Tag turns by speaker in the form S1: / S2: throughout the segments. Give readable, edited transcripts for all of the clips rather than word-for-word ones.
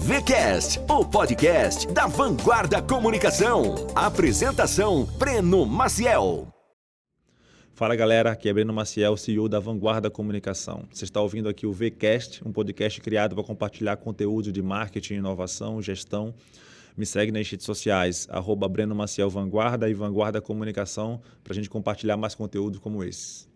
S1: VCast, o podcast da Vanguarda Comunicação. Apresentação, Breno Maciel.
S2: Fala galera, aqui é Breno Maciel, CEO da Vanguarda Comunicação. Você está ouvindo aqui o VCast, um podcast criado para compartilhar conteúdo de marketing, inovação, gestão. Me segue nas redes sociais, @Breno Maciel Vanguarda e Vanguarda Comunicação, para a gente compartilhar mais conteúdo como esse.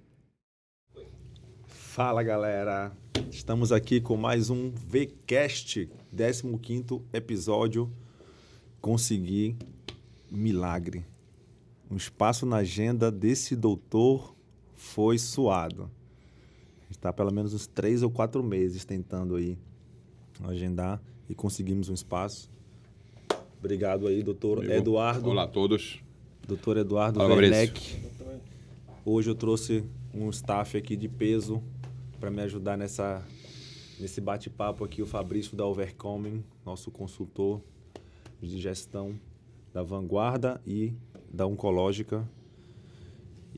S2: Fala galera, estamos aqui com mais um VCast, 15º episódio. Consegui milagre. Um espaço na agenda desse doutor foi suado. Está pelo menos uns 3 ou 4 meses tentando aí agendar e conseguimos um espaço. Obrigado aí, doutor Eduardo.
S3: Olá a todos.
S2: Doutor Eduardo
S3: Olá,
S2: Werneck. Hoje eu trouxe um staff aqui de peso para me ajudar nesse bate-papo aqui, o Fabrício da Overcoming, nosso consultor de gestão da Vanguarda e da Oncológica.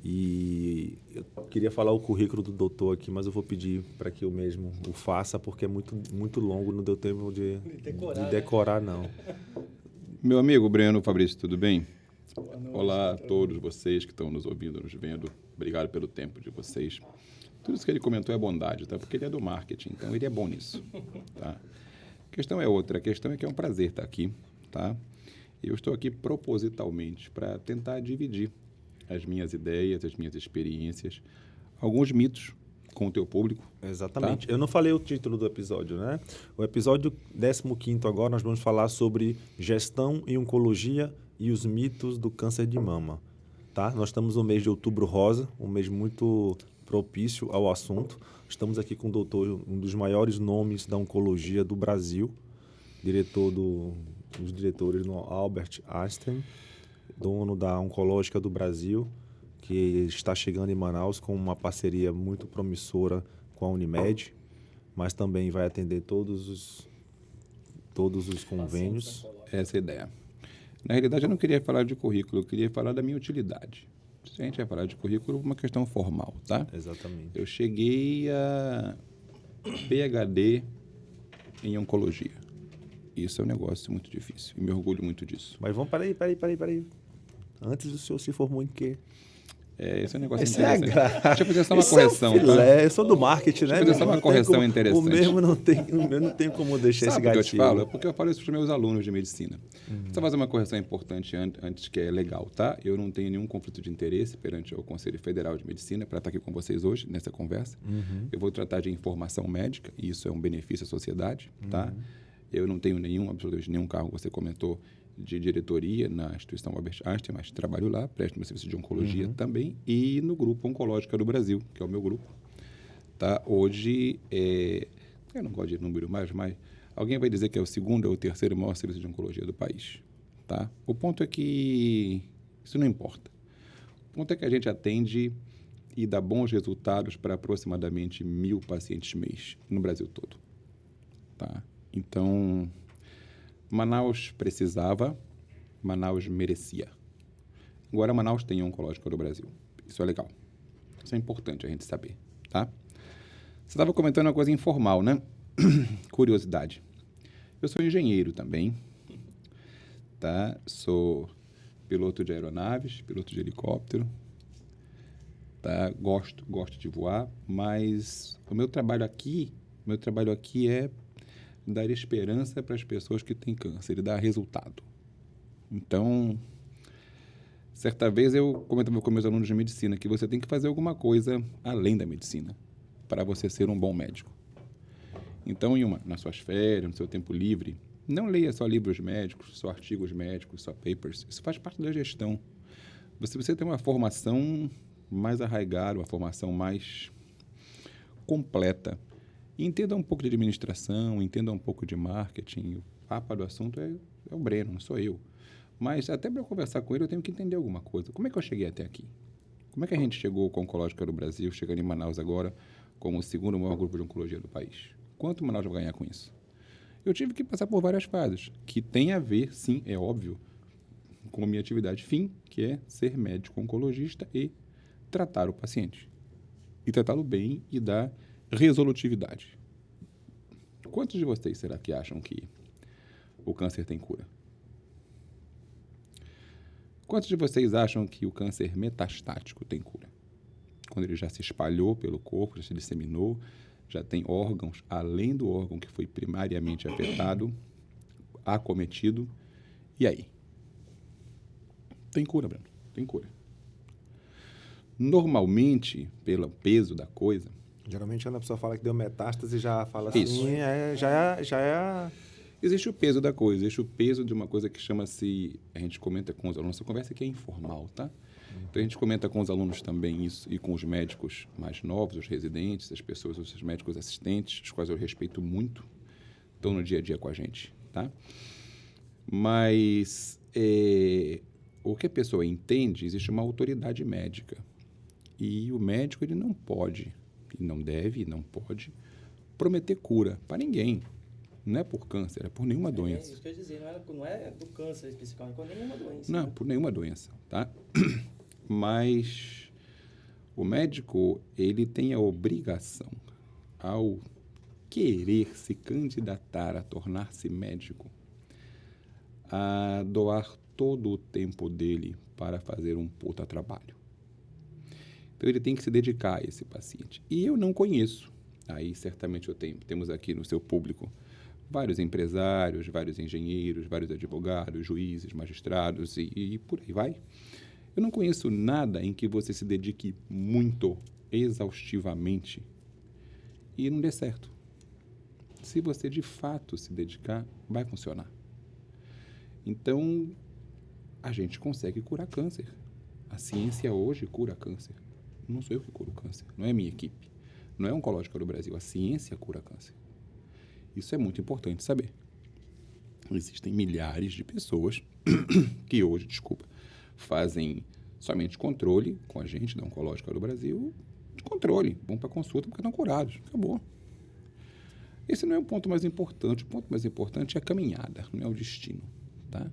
S2: E eu queria falar o currículo do doutor aqui, mas eu vou pedir para que eu mesmo o faça, porque é muito longo, não deu tempo de decorar não.
S3: Meu amigo Breno, Fabrício, tudo bem? Olá a todos vocês que estão nos ouvindo, nos vendo. Obrigado pelo tempo de vocês. Tudo isso que ele comentou é bondade, tá? Porque ele é do marketing, então ele é bom nisso. Tá? A questão é outra. A questão é que é um prazer estar aqui. Tá? Eu estou aqui propositalmente para tentar dividir as minhas ideias, as minhas experiências, alguns mitos com o teu público.
S2: Exatamente.
S3: Tá?
S2: Eu não falei o título do episódio, né? O episódio 15º agora nós vamos falar sobre gestão em oncologia e os mitos do câncer de mama. Tá? Nós estamos no mês de Outubro Rosa, um mês muito propício ao assunto. Estamos aqui com o doutor, um dos maiores nomes da oncologia do Brasil, dos diretores no Albert Einstein, dono da Oncológica do Brasil, que está chegando em Manaus com uma parceria muito promissora com a Unimed, mas também vai atender todos os convênios.
S3: Essa é a ideia. Na realidade, eu não queria falar de currículo, eu queria falar da minha utilidade. Se a gente vai falar de currículo, uma questão formal, tá?
S2: Exatamente.
S3: Eu cheguei a PhD em oncologia. Isso é um negócio muito difícil e me orgulho muito disso.
S2: Mas vamos, peraí. Antes o senhor se formou em quê?
S3: Esse é um negócio
S2: Essa
S3: interessante.
S2: É a graça.
S3: Deixa eu fazer só uma correção, tá?
S2: Eu sou do marketing, né?
S3: Deixa eu fazer só uma correção interessante.
S2: O meu não tem como deixar esse gatilho.
S3: Sabe o que eu te falo? É porque eu falo isso para os meus alunos de medicina. Só fazer uma correção importante antes, que é legal, tá? Eu não tenho nenhum conflito de interesse perante o Conselho Federal de Medicina para estar aqui com vocês hoje, nessa conversa. Eu vou tratar de informação médica, e isso é um benefício à sociedade, tá? Eu não tenho absolutamente nenhum cargo, você comentou, de diretoria na instituição Albert Einstein, mas trabalho lá, presto meu serviço de oncologia também, e no Grupo Oncológica do Brasil, que é o meu grupo. Tá? Hoje, eu não gosto de número mais, mas alguém vai dizer que é o segundo ou o terceiro maior serviço de oncologia do país. Tá? O ponto é que isso não importa. O ponto é que a gente atende e dá bons resultados para aproximadamente 1.000 pacientes mês no Brasil todo. Tá? Então, Manaus precisava, Manaus merecia. Agora, Manaus tem a Oncológica do Brasil. Isso é legal. Isso é importante a gente saber, tá? Você estava comentando uma coisa informal, né? Curiosidade. Eu sou engenheiro também, tá? Sou piloto de aeronaves, piloto de helicóptero, tá? Gosto de voar, mas o meu trabalho aqui é dar esperança para as pessoas que têm câncer e dar resultado. Então, certa vez eu comentava com meus alunos de medicina que você tem que fazer alguma coisa além da medicina para você ser um bom médico. Então, nas suas férias, no seu tempo livre, não leia só livros médicos, só artigos médicos, só papers. Isso faz parte da gestão. Você tem uma formação mais arraigada, uma formação mais completa. E entenda um pouco de administração, entenda um pouco de marketing. O papa do assunto é o Breno, não sou eu. Mas até para eu conversar com ele, eu tenho que entender alguma coisa. Como é que eu cheguei até aqui? Como é que a gente chegou com a Oncológica do Brasil, chegando em Manaus agora, como o segundo maior grupo de oncologia do país? Quanto Manaus vai ganhar com isso? Eu tive que passar por várias fases, que tem a ver, sim, é óbvio, com a minha atividade fim, que é ser médico oncologista e tratar o paciente. E tratá-lo bem e dar resolutividade. Quantos de vocês será que acham que o câncer tem cura? Quantos de vocês acham que o câncer metastático tem cura? Quando ele já se espalhou pelo corpo, já se disseminou, já tem órgãos, além do órgão que foi primariamente afetado, acometido. E aí? Tem cura, Breno. Tem cura. Normalmente, pelo peso da coisa...
S2: Geralmente, quando a pessoa fala que deu metástase, já fala assim,
S3: Isso.
S2: já é...
S3: Existe o peso da coisa, existe o peso de uma coisa que chama-se... A gente comenta com os alunos, essa conversa aqui é informal, tá? Então, a gente comenta com os alunos também isso e com os médicos mais novos, os residentes, as pessoas, os médicos assistentes, os quais eu respeito muito, estão no dia a dia com a gente, tá? Mas o que a pessoa entende, existe uma autoridade médica. E o médico, ele não pode, e não deve, e não pode prometer cura para ninguém. Não é por câncer, é por nenhuma doença.
S4: Isso que eu ia dizer, não é do câncer especificamente, por nenhuma doença.
S3: Não, por nenhuma doença, tá? Mas o médico, ele tem a obrigação, ao querer se candidatar a tornar-se médico, a doar todo o tempo dele para fazer um puta trabalho. Então, ele tem que se dedicar a esse paciente. E eu não conheço. Aí, certamente, temos aqui no seu público vários empresários, vários engenheiros, vários advogados, juízes, magistrados e por aí vai. Eu não conheço nada em que você se dedique muito, exaustivamente, e não dê certo. Se você, de fato, se dedicar, vai funcionar. Então, a gente consegue curar câncer. A ciência hoje cura câncer. Não sou eu que curo câncer, não é a minha equipe. Não é a Oncológica do Brasil, a ciência cura câncer. Isso é muito importante saber. Existem milhares de pessoas que hoje, fazem somente controle com a gente da Oncológica do Brasil, de controle, vão para consulta porque estão curados, acabou. Esse não é o ponto mais importante, o ponto mais importante é a caminhada, não é o destino, tá?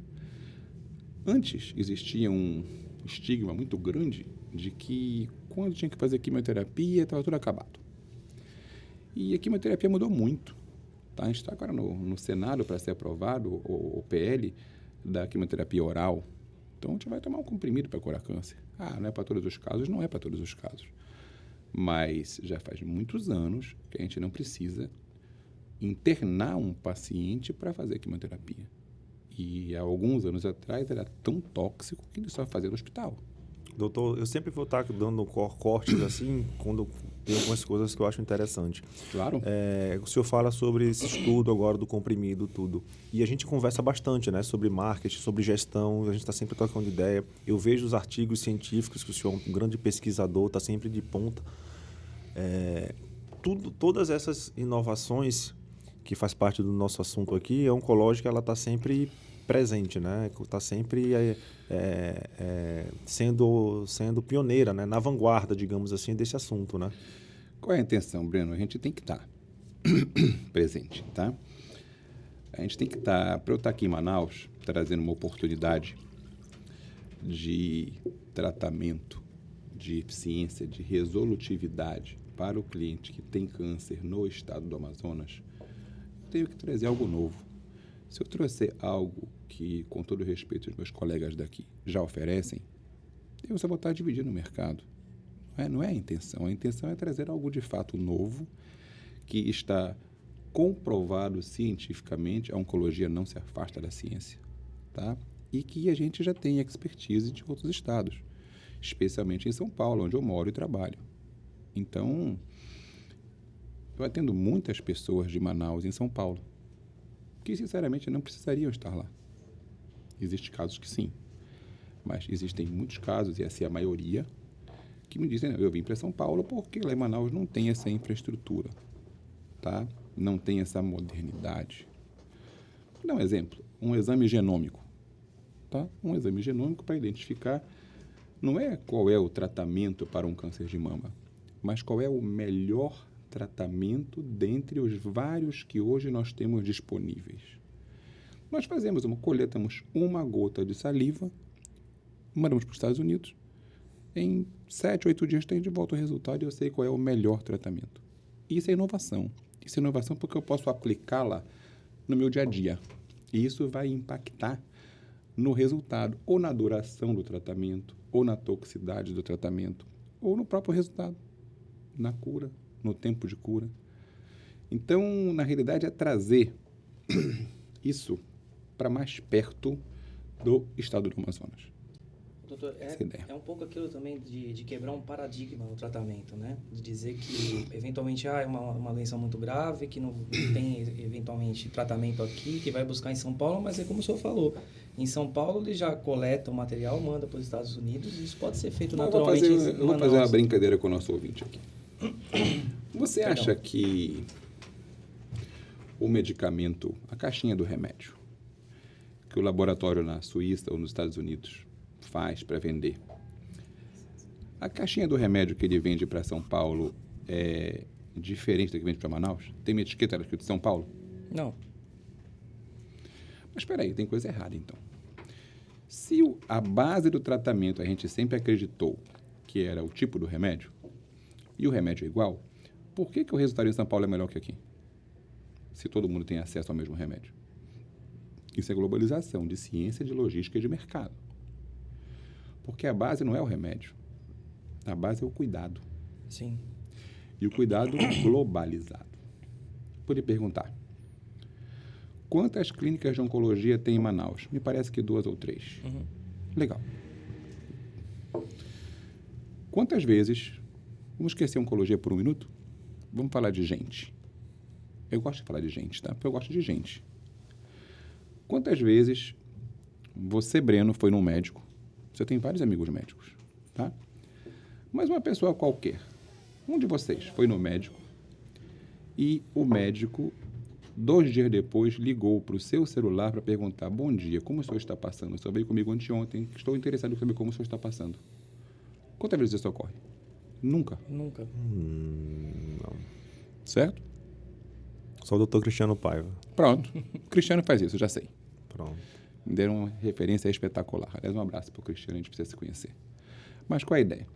S3: Antes existia um estigma muito grande de que quando tinha que fazer quimioterapia estava tudo acabado. E a quimioterapia mudou muito. Tá? A gente está agora no Senado para ser aprovado o PL da quimioterapia oral. Então, a gente vai tomar um comprimido para curar câncer. Ah, não é para todos os casos? Não é para todos os casos. Mas já faz muitos anos que a gente não precisa internar um paciente para fazer quimioterapia. E há alguns anos atrás era tão tóxico que ele só fazia no hospital.
S2: Doutor, eu sempre vou estar dando cortes assim, quando tem algumas coisas que eu acho interessante.
S3: Claro.
S2: O senhor fala sobre esse estudo agora do comprimido, tudo. E a gente conversa bastante, né? Sobre marketing, sobre gestão, a gente está sempre trocando ideia. Eu vejo os artigos científicos, que o senhor é um grande pesquisador, está sempre de ponta. Todas essas inovações, que faz parte do nosso assunto aqui, a Oncológica, ela está sempre presente, né? Está sempre sendo pioneira, né? Na vanguarda, digamos assim, desse assunto, né?
S3: Qual é a intenção, Breno? A gente tem que estar presente, tá? A gente tem que estar... Para eu estar aqui em Manaus, trazendo uma oportunidade de tratamento, de eficiência, de resolutividade para o cliente que tem câncer no estado do Amazonas, eu tenho que trazer algo novo. Se eu trouxer algo que, com todo respeito, os meus colegas daqui já oferecem, eu só vou estar dividindo o mercado. Não é a intenção. A intenção é trazer algo de fato novo, que está comprovado cientificamente. A oncologia não se afasta da ciência, tá? E que a gente já tem expertise de outros estados, especialmente em São Paulo, onde eu moro e trabalho. Então, eu atendo muitas pessoas de Manaus em São Paulo, que, sinceramente, não precisariam estar lá. Existem casos que sim, mas existem muitos casos, e essa é a maioria, que me dizem, eu vim para São Paulo porque lá em Manaus não tem essa infraestrutura, tá? Não tem essa modernidade. Vou dar um exemplo, um exame genômico, tá? Um exame genômico para identificar, não é qual é o tratamento para um câncer de mama, mas qual é o melhor tratamento dentre os vários que hoje nós temos disponíveis. Nós coletamos uma gota de saliva, mandamos para os Estados Unidos, em 7, 8 dias tem de volta o resultado e eu sei qual é o melhor tratamento. Isso é inovação. Isso é inovação porque eu posso aplicá-la no meu dia a dia. E isso vai impactar no resultado, ou na duração do tratamento, ou na toxicidade do tratamento, ou no próprio resultado, na cura, no tempo de cura. Então, na realidade, é trazer isso para mais perto do estado do Amazonas.
S4: Doutor,
S3: Essa é a ideia.
S4: é um pouco aquilo também de quebrar um paradigma no tratamento, né? De dizer que, eventualmente, é uma doença muito grave, que não tem, eventualmente, tratamento aqui, que vai buscar em São Paulo, mas é como o senhor falou. Em São Paulo, ele já coleta o material, manda para os Estados Unidos, e isso pode ser feito naturalmente
S3: Eu vou fazer uma brincadeira com o nosso ouvinte aqui. Você
S4: Perdão.
S3: acha que o medicamento, a caixinha do remédio, que o laboratório na Suíça ou nos Estados Unidos faz para vender, a caixinha do remédio que ele vende para São Paulo é diferente da que vende para Manaus? Tem uma etiqueta escrito de São Paulo?
S4: Não.
S3: Mas espera aí, tem coisa errada então. Se a base do tratamento a gente sempre acreditou que era o tipo do remédio, e o remédio é igual, por que o resultado em São Paulo é melhor que aqui? Se todo mundo tem acesso ao mesmo remédio. Isso é globalização de ciência, de logística e de mercado. Porque a base não é o remédio. A base é o cuidado.
S4: Sim.
S3: E o cuidado globalizado. Vou lhe perguntar. Quantas clínicas de oncologia tem em Manaus? Me parece que 2 ou 3.
S4: Uhum.
S3: Legal. Quantas vezes... Vamos esquecer a oncologia por um minuto? Vamos falar de gente. Eu gosto de falar de gente, tá? Porque eu gosto de gente. Quantas vezes você, Breno, foi num médico? Você tem vários amigos médicos, tá? Mas uma pessoa qualquer, um de vocês foi no médico e o médico, 2 dias depois, ligou para o seu celular para perguntar: bom dia, como o senhor está passando? O senhor veio comigo anteontem, estou interessado em saber como o senhor está passando. Quantas vezes isso ocorre? Nunca.
S4: Nunca.
S2: Não.
S3: Certo?
S2: Só o doutor Cristiano Paiva.
S3: Pronto. O Cristiano faz isso, eu já sei.
S2: Pronto.
S3: Me deram uma referência espetacular. Aliás, um abraço para o Cristiano, a gente precisa se conhecer. Mas qual é a ideia?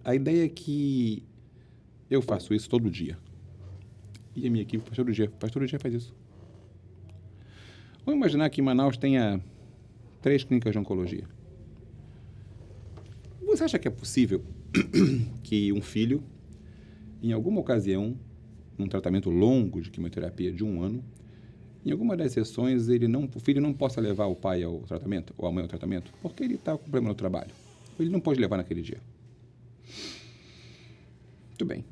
S3: A ideia é que eu faço isso todo dia. E a minha equipe faz todo dia faz isso. Vamos imaginar que em Manaus tenha 3 clínicas de oncologia. Você acha que é possível que um filho, em alguma ocasião, num tratamento longo de quimioterapia de 1 ano, em alguma das sessões, o filho não possa levar o pai ao tratamento, ou a mãe ao tratamento, porque ele está com problema no trabalho. Ele não pode levar naquele dia. Muito bem.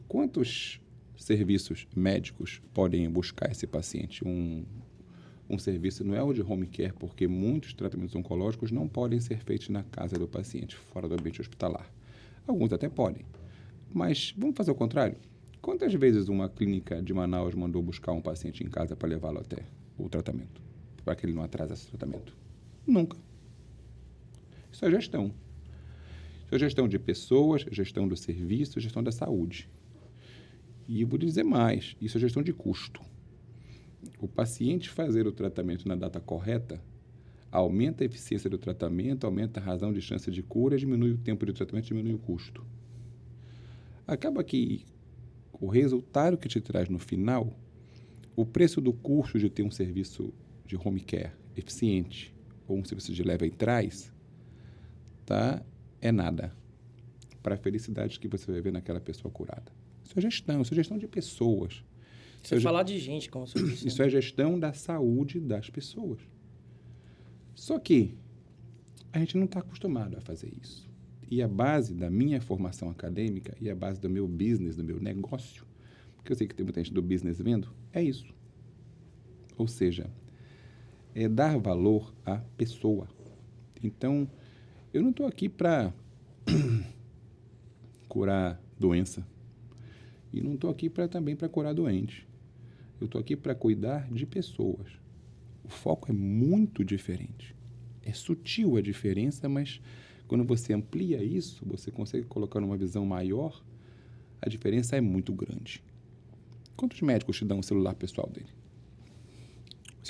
S3: Quantos serviços médicos podem buscar esse paciente? Um serviço não é o de home care, porque muitos tratamentos oncológicos não podem ser feitos na casa do paciente, fora do ambiente hospitalar. Alguns até podem. Mas vamos fazer o contrário? Quantas vezes uma clínica de Manaus mandou buscar um paciente em casa para levá-lo até o tratamento? Para que ele não atrasasse o tratamento? Nunca. Isso é gestão. Isso é gestão de pessoas, gestão do serviço, gestão da saúde. E vou dizer mais, isso é gestão de custo. O paciente fazer o tratamento na data correta aumenta a eficiência do tratamento, aumenta a razão de chance de cura, diminui o tempo de tratamento, diminui o custo. Acaba que o resultado que te traz no final, o preço do custo de ter um serviço de home care eficiente ou um serviço de leva e traz, tá? É nada para a felicidade que você vai ver naquela pessoa curada. Isso é gestão de pessoas.
S4: Você falar de gente, como o senhor disse.
S3: Isso é gestão da saúde das pessoas. Só que a gente não está acostumado a fazer isso. E a base da minha formação acadêmica e a base do meu business, do meu negócio, porque eu sei que tem muita gente do business vendo, é isso. Ou seja, é dar valor à pessoa. Então, eu não estou aqui para curar doença. E não estou aqui também para curar doente. Eu estou aqui para cuidar de pessoas. O foco é muito diferente. É sutil a diferença, mas quando você amplia isso, você consegue colocar numa visão maior, a diferença é muito grande. Quantos médicos te dão o celular pessoal dele?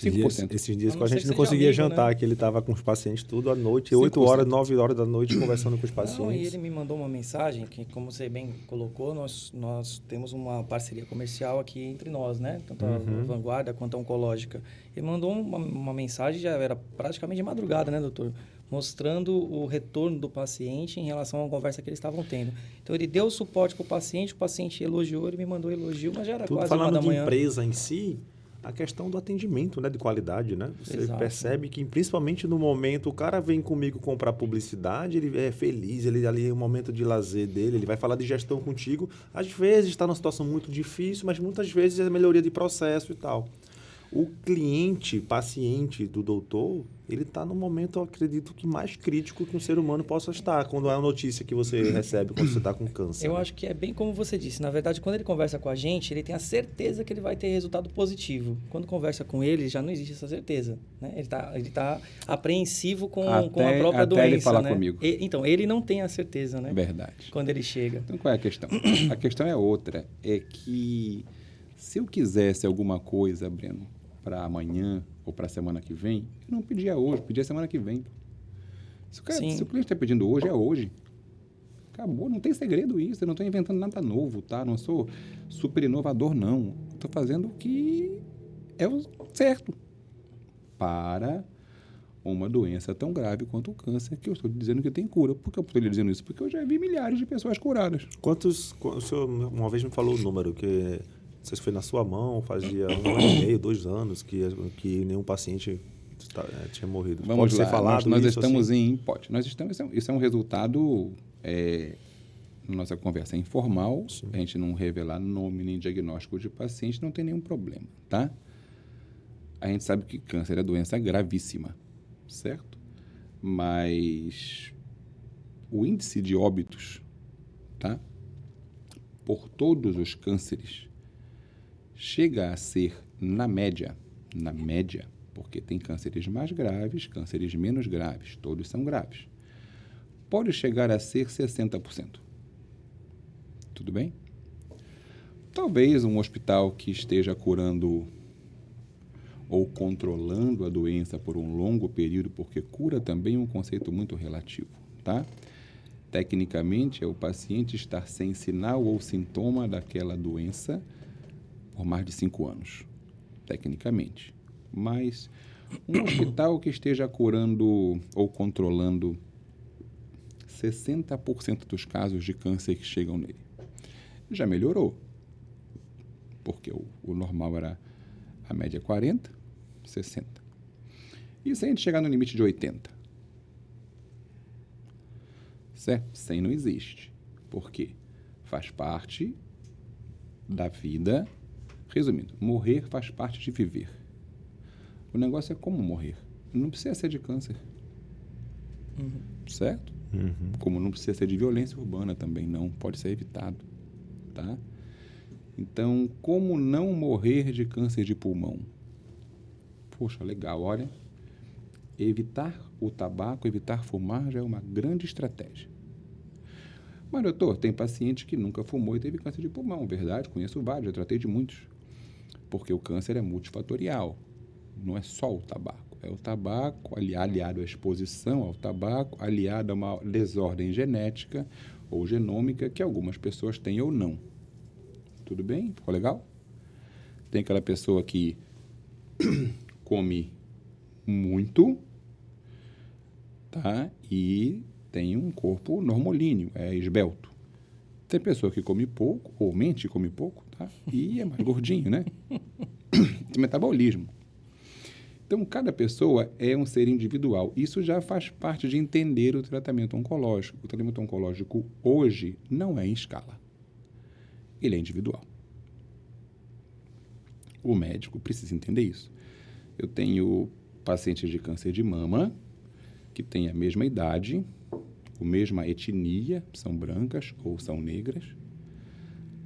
S3: 5%.
S2: Esses dias
S4: A
S2: que
S4: não
S2: a
S4: ser
S2: gente
S4: que
S2: não
S4: seja
S2: conseguia
S4: amigo,
S2: jantar,
S4: né?
S2: que ele estava com os pacientes tudo à noite,
S3: 5%.
S2: 8 horas, 9 horas da noite, conversando com os
S4: Não, e
S2: pacientes.
S4: ele me mandou uma mensagem que, como você bem colocou, nós temos uma parceria comercial aqui entre nós, né? Tanto a Vanguarda quanto a Oncológica. Ele mandou uma mensagem, já era praticamente de madrugada, né, doutor? Mostrando o retorno do paciente em relação à conversa que eles estavam tendo. Então, ele deu suporte para o paciente elogiou, ele me mandou elogio, mas já era
S2: Tudo
S4: quase 1
S2: falando
S4: da
S2: de
S4: manhã.
S2: empresa em si, a questão do atendimento, né, de qualidade, né? Você
S4: Exato.
S2: percebe que, principalmente no momento, o cara vem comigo comprar publicidade, ele é feliz, ele ali é um momento de lazer dele, ele vai falar de gestão contigo. Às vezes está numa situação muito difícil, mas muitas vezes é melhoria de processo e tal. O cliente, paciente do doutor, ele está no momento, eu acredito, que mais crítico que um ser humano possa estar, quando é a notícia que você recebe quando você está com câncer.
S4: Eu
S2: né?
S4: acho que é bem como você disse. Na verdade, quando ele conversa com a gente, ele tem a certeza que ele vai ter resultado positivo. Quando conversa com ele, já não existe essa certeza. Né? Ele tá apreensivo com a própria doença.
S3: Até ele falar
S4: né?
S3: comigo.
S4: Então, ele não tem a certeza, né?
S3: Verdade.
S4: Quando ele chega.
S3: Então, qual é a questão? A questão é outra. É que se eu quisesse alguma coisa, Breno, para amanhã ou para a semana que vem, eu não pedia hoje, pedia semana que vem. Se o cliente está pedindo hoje, é hoje. Acabou, não tem segredo isso. Eu não estou inventando nada novo, tá? Não sou super inovador, não. Estou fazendo o que é o certo para uma doença tão grave quanto o câncer, que eu estou dizendo que tem cura. Por que eu estou lhe dizendo isso? Porque eu já vi milhares de pessoas curadas.
S2: O senhor uma vez me falou o número, que não sei se foi na sua mão, fazia 1 ano e meio, 2 anos, que nenhum paciente tinha morrido.
S3: Vamos
S2: Pode
S3: lá,
S2: ser falado
S3: nós
S2: isso
S3: estamos
S2: assim?
S3: Pode. Isso é um resultado, nossa conversa é informal,
S2: Sim.
S3: a gente não revelar nome nem diagnóstico de paciente, não tem nenhum problema, tá? A gente sabe que câncer é doença gravíssima, certo? Mas o índice de óbitos, tá? Por todos os cânceres, chega a ser, na média, porque tem cânceres mais graves, cânceres menos graves, todos são graves, pode chegar a ser 60%. Tudo bem? Talvez um hospital que esteja curando ou controlando a doença por um longo período, porque cura também é um conceito muito relativo, tá? Tecnicamente, é o paciente estar sem sinal ou sintoma daquela doença por mais de 5 anos, tecnicamente. Mas um hospital que esteja curando ou controlando 60% dos casos de câncer que chegam nele, já melhorou. Porque o normal era a média 40, 60. E se a gente chegar no limite de 80? Certo? 100 não existe. Por quê? Faz parte da vida. Resumindo, morrer faz parte de viver. O negócio é como morrer. Não precisa ser de câncer. Certo? Como não precisa ser de violência urbana também, não. Pode ser evitado. Tá? Então, como não morrer de câncer de pulmão? Poxa, legal, olha. Evitar o tabaco, evitar fumar já é uma grande estratégia. Mas, doutor, tem paciente que nunca fumou e teve câncer de pulmão, verdade? Conheço vários, já tratei de muitos. Porque o câncer é multifatorial. Não é só o tabaco. É o tabaco aliado à exposição ao tabaco, aliado a uma desordem genética ou genômica que algumas pessoas têm ou não. Tudo bem? Ficou legal? Tem aquela pessoa que come muito, tá? E tem um corpo normolíneo, é esbelto. Tem pessoa que come pouco, ou mente e come pouco, tá? E é mais gordinho, né? Tem metabolismo. Então, cada pessoa é um ser individual. Isso já faz parte de entender o tratamento oncológico. O tratamento oncológico hoje não é em escala. Ele é individual. O médico precisa entender isso. Eu tenho pacientes de câncer de mama que têm a mesma idade, a mesma etnia, são brancas ou são negras,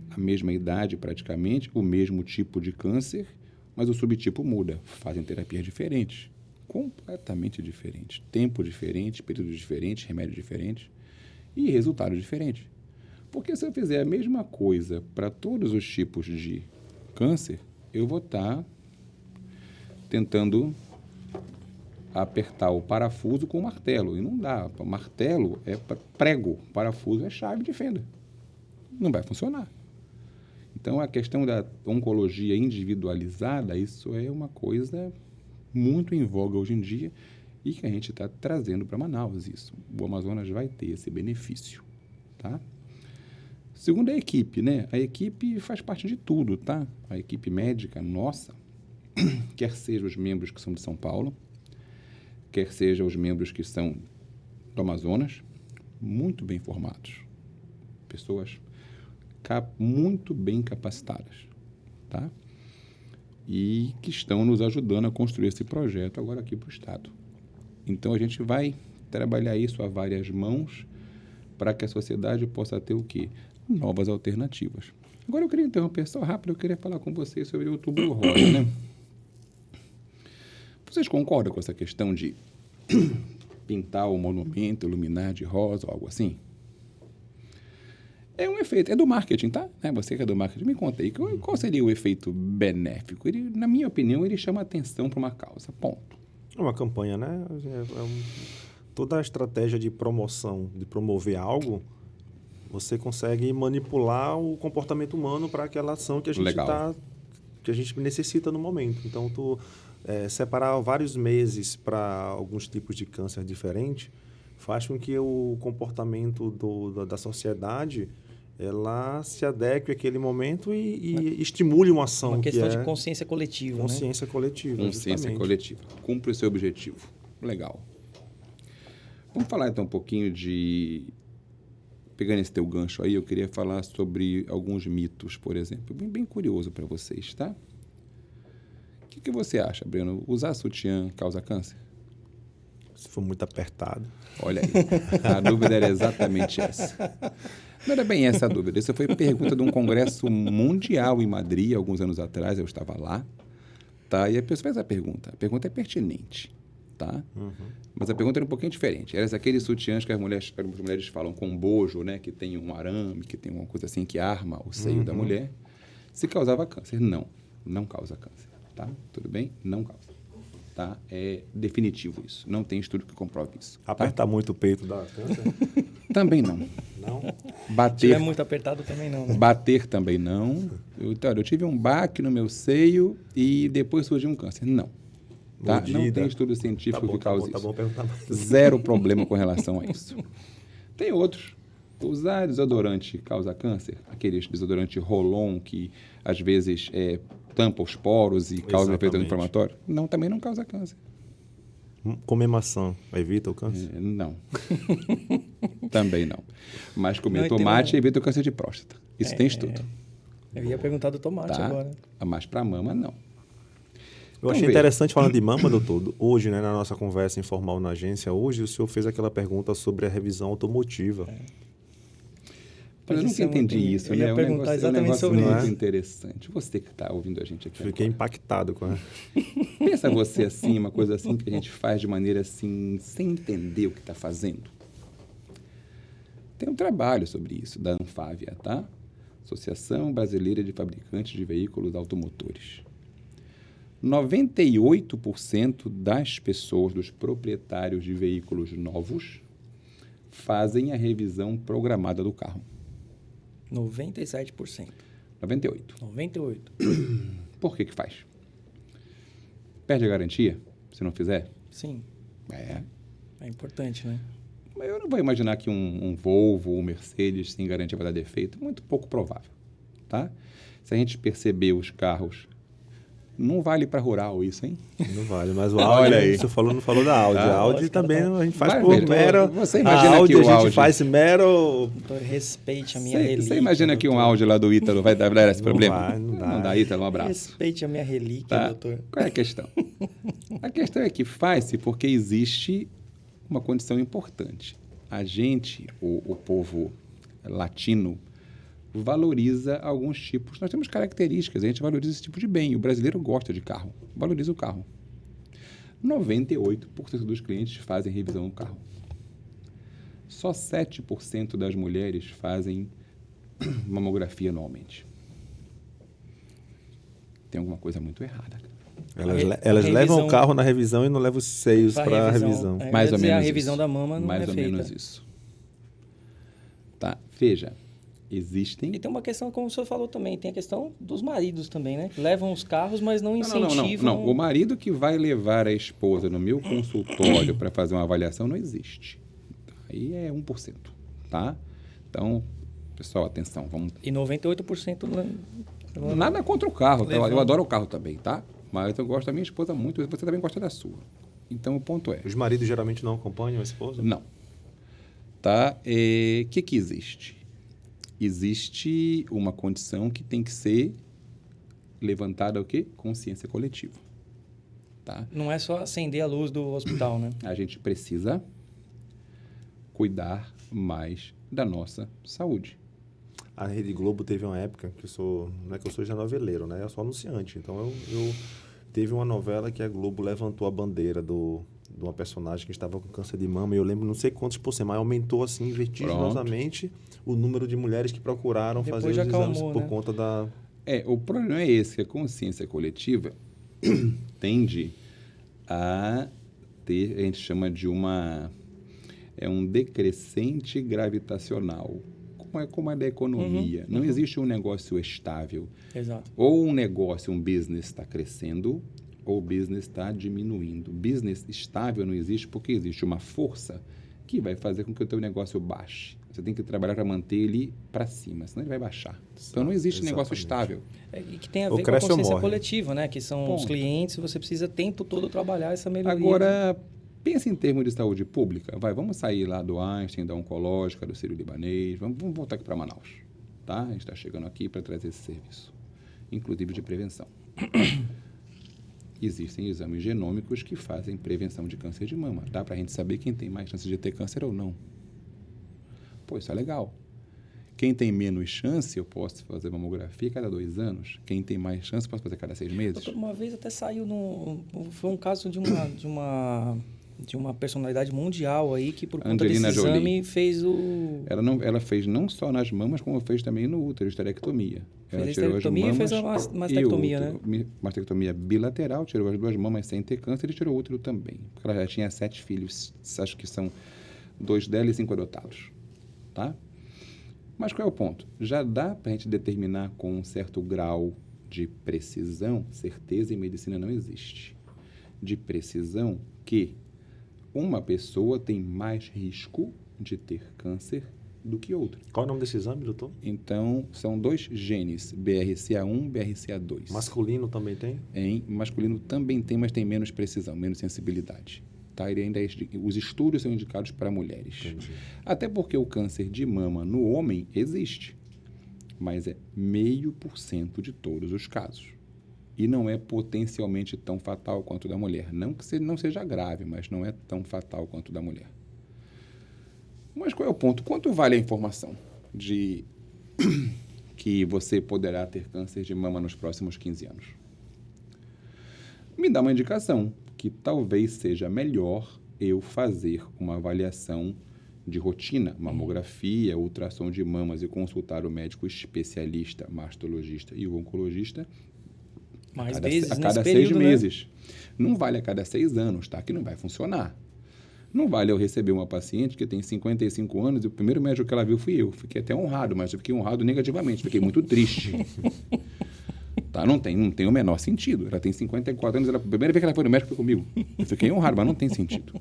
S3: a mesma idade praticamente, o mesmo tipo de câncer, mas o subtipo muda, fazem terapias diferentes, completamente diferentes, tempo diferente, período diferente, remédio diferente e resultado diferente. Porque se eu fizer a mesma coisa para todos os tipos de câncer, eu vou estar tentando apertar o parafuso com o martelo. E não dá. O martelo é prego, o parafuso é chave de fenda. Não vai funcionar. Então, a questão da oncologia individualizada, isso é uma coisa muito em voga hoje em dia e que a gente está trazendo para Manaus isso. O Amazonas vai ter esse benefício, tá? Segundo a equipe, né? A equipe faz parte de tudo, tá? A equipe médica nossa, quer seja os membros que são de São Paulo, quer seja os membros que são do Amazonas, muito bem formados. Pessoas muito bem capacitadas, tá? E que estão nos ajudando a construir esse projeto agora aqui para o Estado. Então, a gente vai trabalhar isso a várias mãos para que a sociedade possa ter o quê? Novas alternativas. Agora, eu queria interromper só rápido, eu queria falar com vocês sobre o Outubro Rosa, né? Vocês concordam com essa questão de pintar o monumento, iluminar de rosa, algo assim? É um efeito, é do marketing, tá? Você que é do marketing, me conta aí, qual seria o efeito benéfico? Ele, na minha opinião, ele chama atenção para uma causa, ponto.
S2: É uma campanha, né? Toda a estratégia de promoção, de promover algo, você consegue manipular o comportamento humano para aquela ação que a gente que a gente necessita no momento. Então, separar vários meses para alguns tipos de câncer diferentes faz com que o comportamento da sociedade ela se adeque àquele momento e estimule uma ação.
S4: Uma questão de consciência coletiva.
S2: Consciência coletiva.
S3: Consciência coletiva. Cumpre o seu objetivo. Legal. Vamos falar então um pouquinho de... Pegando esse teu gancho aí, eu queria falar sobre alguns mitos, por exemplo. Bem curioso para vocês, tá? O que você acha, Breno? Usar sutiã causa câncer?
S2: Se for muito apertado.
S3: Olha aí, a dúvida era exatamente essa. Não era bem essa a dúvida. Essa foi pergunta de um congresso mundial em Madrid, alguns anos atrás, eu estava lá, tá? E a pessoa fez a pergunta é pertinente, tá? Uhum. Mas a pergunta era um pouquinho diferente. Era aqueles sutiãs que as mulheres falam com bojo, né? Que tem um arame, que tem uma coisa assim que arma o seio da mulher. Se causava câncer? Não causa câncer, tá? Tudo bem? Não causa. Tá? É definitivo isso. Não tem estudo que comprove isso.
S2: Apertar muito o peito dá câncer?
S3: Também não.
S2: Não?
S3: Bater.
S4: Se tiver muito apertado, também não. Né?
S3: Bater também não. Eu tive um baque no meu seio e depois surgiu um câncer. Não. Tá? Não tem estudo científico que cause isso.
S2: Tá bom perguntar mais.
S3: Zero problema com relação a isso. Tem outros. Usar desodorante causa câncer. Aqueles desodorante Rolon que às vezes tampa os poros e causa efeito inflamatório. Não, também não causa câncer.
S2: Comer maçã evita o câncer?
S3: Não. Também não. Mas comer tomate evita o câncer de próstata. Isso tem estudo.
S4: Eu ia perguntar do tomate agora.
S3: Mas para mama, não.
S2: Eu achei interessante, falando de mama, doutor, hoje, né, na nossa conversa informal na agência, hoje o senhor fez aquela pergunta sobre a revisão automotiva.
S3: Mas eu nunca entendi isso, né?
S4: Eu ia perguntar exatamente sobre isso.
S3: Muito interessante. Você que está ouvindo a gente aqui
S2: Fiquei impactado com ela.
S3: Pensa você assim, uma coisa assim que a gente faz de maneira assim, sem entender o que está fazendo. Tem um trabalho sobre isso, da Anfávia, tá? Associação Brasileira de Fabricantes de Veículos Automotores. 98% das pessoas, dos proprietários de veículos novos, fazem a revisão programada do carro.
S4: 97%.
S3: 98%.
S4: 98%.
S3: Por que faz? Perde a garantia, se não fizer?
S4: Sim. É importante, né?
S3: Mas eu não vou imaginar que um Volvo ou um Mercedes sem garantia vai dar defeito. Muito pouco provável, tá? Se a gente perceber os carros... Não vale para rural isso, hein?
S2: Não vale, mas o Audi,
S3: aí.
S2: Você não falou da Audi. A Audi também a gente faz por
S3: mero... Você imagina
S2: a Audi,
S3: que o
S2: a gente faz mero...
S4: Doutor, respeite a minha relíquia.
S3: Você imagina que um Audi lá do Ítalo vai dar esse problema?
S2: Não dá.
S3: Não dá, Ítalo, um abraço.
S4: Respeite a minha relíquia,
S3: tá?
S4: doutor.
S3: Qual é a questão? A questão é que faz-se porque existe uma condição importante. A gente, o povo latino, valoriza alguns tipos. Nós temos características, a gente valoriza esse tipo de bem. O brasileiro gosta de carro, valoriza o carro. 98% dos clientes fazem revisão no carro. Só 7% das mulheres fazem mamografia anualmente. Tem alguma coisa muito errada.
S2: Elas levam o carro na revisão e não levam os seios para a revisão.
S3: Mais ou menos
S4: a revisão da mama não
S3: mais
S4: é
S3: ou
S4: feita.
S3: menos isso. Tá, veja, existem...
S4: E tem uma questão, como o senhor falou também, tem a questão dos maridos também, né? Levam os carros, mas não incentivam...
S3: Não, o marido que vai levar a esposa no meu consultório para fazer uma avaliação não existe. Aí é 1%, tá? Então, pessoal, atenção, vamos...
S4: E 98%...
S3: Nada contra o carro, tá?
S4: Levando.
S3: Eu adoro o carro também, tá? Mas eu gosto da minha esposa muito, e você também gosta da sua. Então, o ponto é...
S2: Os maridos geralmente não acompanham a esposa?
S3: Não. Tá? Que existe? Existe uma condição que tem que ser levantada o quê? Consciência coletiva. Tá?
S4: Não é só acender a luz do hospital, né?
S3: A gente precisa cuidar mais da nossa saúde.
S2: A Rede Globo teve uma época que não é que eu sou noveleiro, né? Eu sou anunciante. Então, eu teve uma novela que a Globo levantou a bandeira de uma personagem que estava com câncer de mama. E eu lembro, não sei quantos por cento, mas aumentou assim, vertiginosamente, o número de mulheres que procuraram
S4: Depois
S2: fazer os
S4: já
S2: exames
S4: acalmou,
S2: por
S4: né?
S2: conta da...
S3: O problema é esse, que a consciência coletiva tende a ter, a gente chama de um decrescente gravitacional, como é da economia. Não existe um negócio estável.
S4: Exato.
S3: Ou um business está crescendo, ou o business está diminuindo. Business estável não existe porque existe uma força que vai fazer com que o teu negócio baixe. Você tem que trabalhar para manter ele para cima, senão ele vai baixar. Então, não existe negócio estável.
S4: E que tem a
S2: Ou
S4: ver com a
S2: cresce ou
S4: consciência
S2: morre.
S4: coletiva, né? Que são os clientes, você precisa o tempo todo trabalhar essa melhoria.
S3: Agora, pensa em termos de saúde pública. Vamos sair lá do Einstein, da Oncológica, do Sírio-Libanês. Vamos voltar aqui para Manaus. Tá? A gente está chegando aqui para trazer esse serviço, inclusive de prevenção. Existem exames genômicos que fazem prevenção de câncer de mama. Dá para a gente saber quem tem mais chance de ter câncer ou não. Pô, isso é legal. Quem tem menos chance, eu posso fazer mamografia cada 2 anos. Quem tem mais chance, posso fazer cada 6 meses.
S4: Doutor, uma vez até saiu foi um caso de uma personalidade mundial aí que por conta
S3: Angelina
S4: desse
S3: Jolie.
S4: exame fez o...
S3: Ela fez não só nas mamas, como fez também no útero, esterectomia. Ela
S4: Fez a
S3: tirou as
S4: esterectomia e fez a
S3: mamas
S4: mastectomia,
S3: e o útero. Mastectomia bilateral, tirou as 2 mamas sem ter câncer e tirou o útero também. Porque ela já tinha 7 filhos, acho que são 2 dela e 5 adotados. Tá? Mas qual é o ponto? Já dá para a gente determinar com um certo grau de precisão, certeza em medicina não existe, de precisão que uma pessoa tem mais risco de ter câncer do que outra.
S2: Qual é o nome desse exame, doutor?
S3: Então, são 2 genes, BRCA1 e BRCA2.
S2: Masculino também tem?
S3: Em masculino também tem, mas tem menos precisão, menos sensibilidade. Tá? Os estudos são indicados para mulheres.
S2: Entendi.
S3: Até porque o câncer de mama no homem existe, mas é 0,5% de todos os casos. E não é potencialmente tão fatal quanto o da mulher. Não que não seja grave, mas não é tão fatal quanto o da mulher. Mas qual é o ponto? Quanto vale a informação de que você poderá ter câncer de mama nos próximos 15 anos? Me dá uma indicação que talvez seja melhor eu fazer uma avaliação de rotina, mamografia, ultrassom de mamas e consultar o médico especialista, mastologista e o oncologista
S4: Mais
S3: a
S4: vezes
S3: cada
S4: nesse
S3: 6
S4: período, né?
S3: meses. Não vale a cada 6 anos, tá? Que não vai funcionar. Não vale eu receber uma paciente que tem 55 anos e o primeiro médico que ela viu fui eu. Fiquei até honrado, mas eu fiquei honrado negativamente. Fiquei muito triste. Tá? Não tem o menor sentido. Ela tem 54 anos, a primeira vez que ela foi no médico foi comigo. Eu fiquei honrado, mas não tem sentido.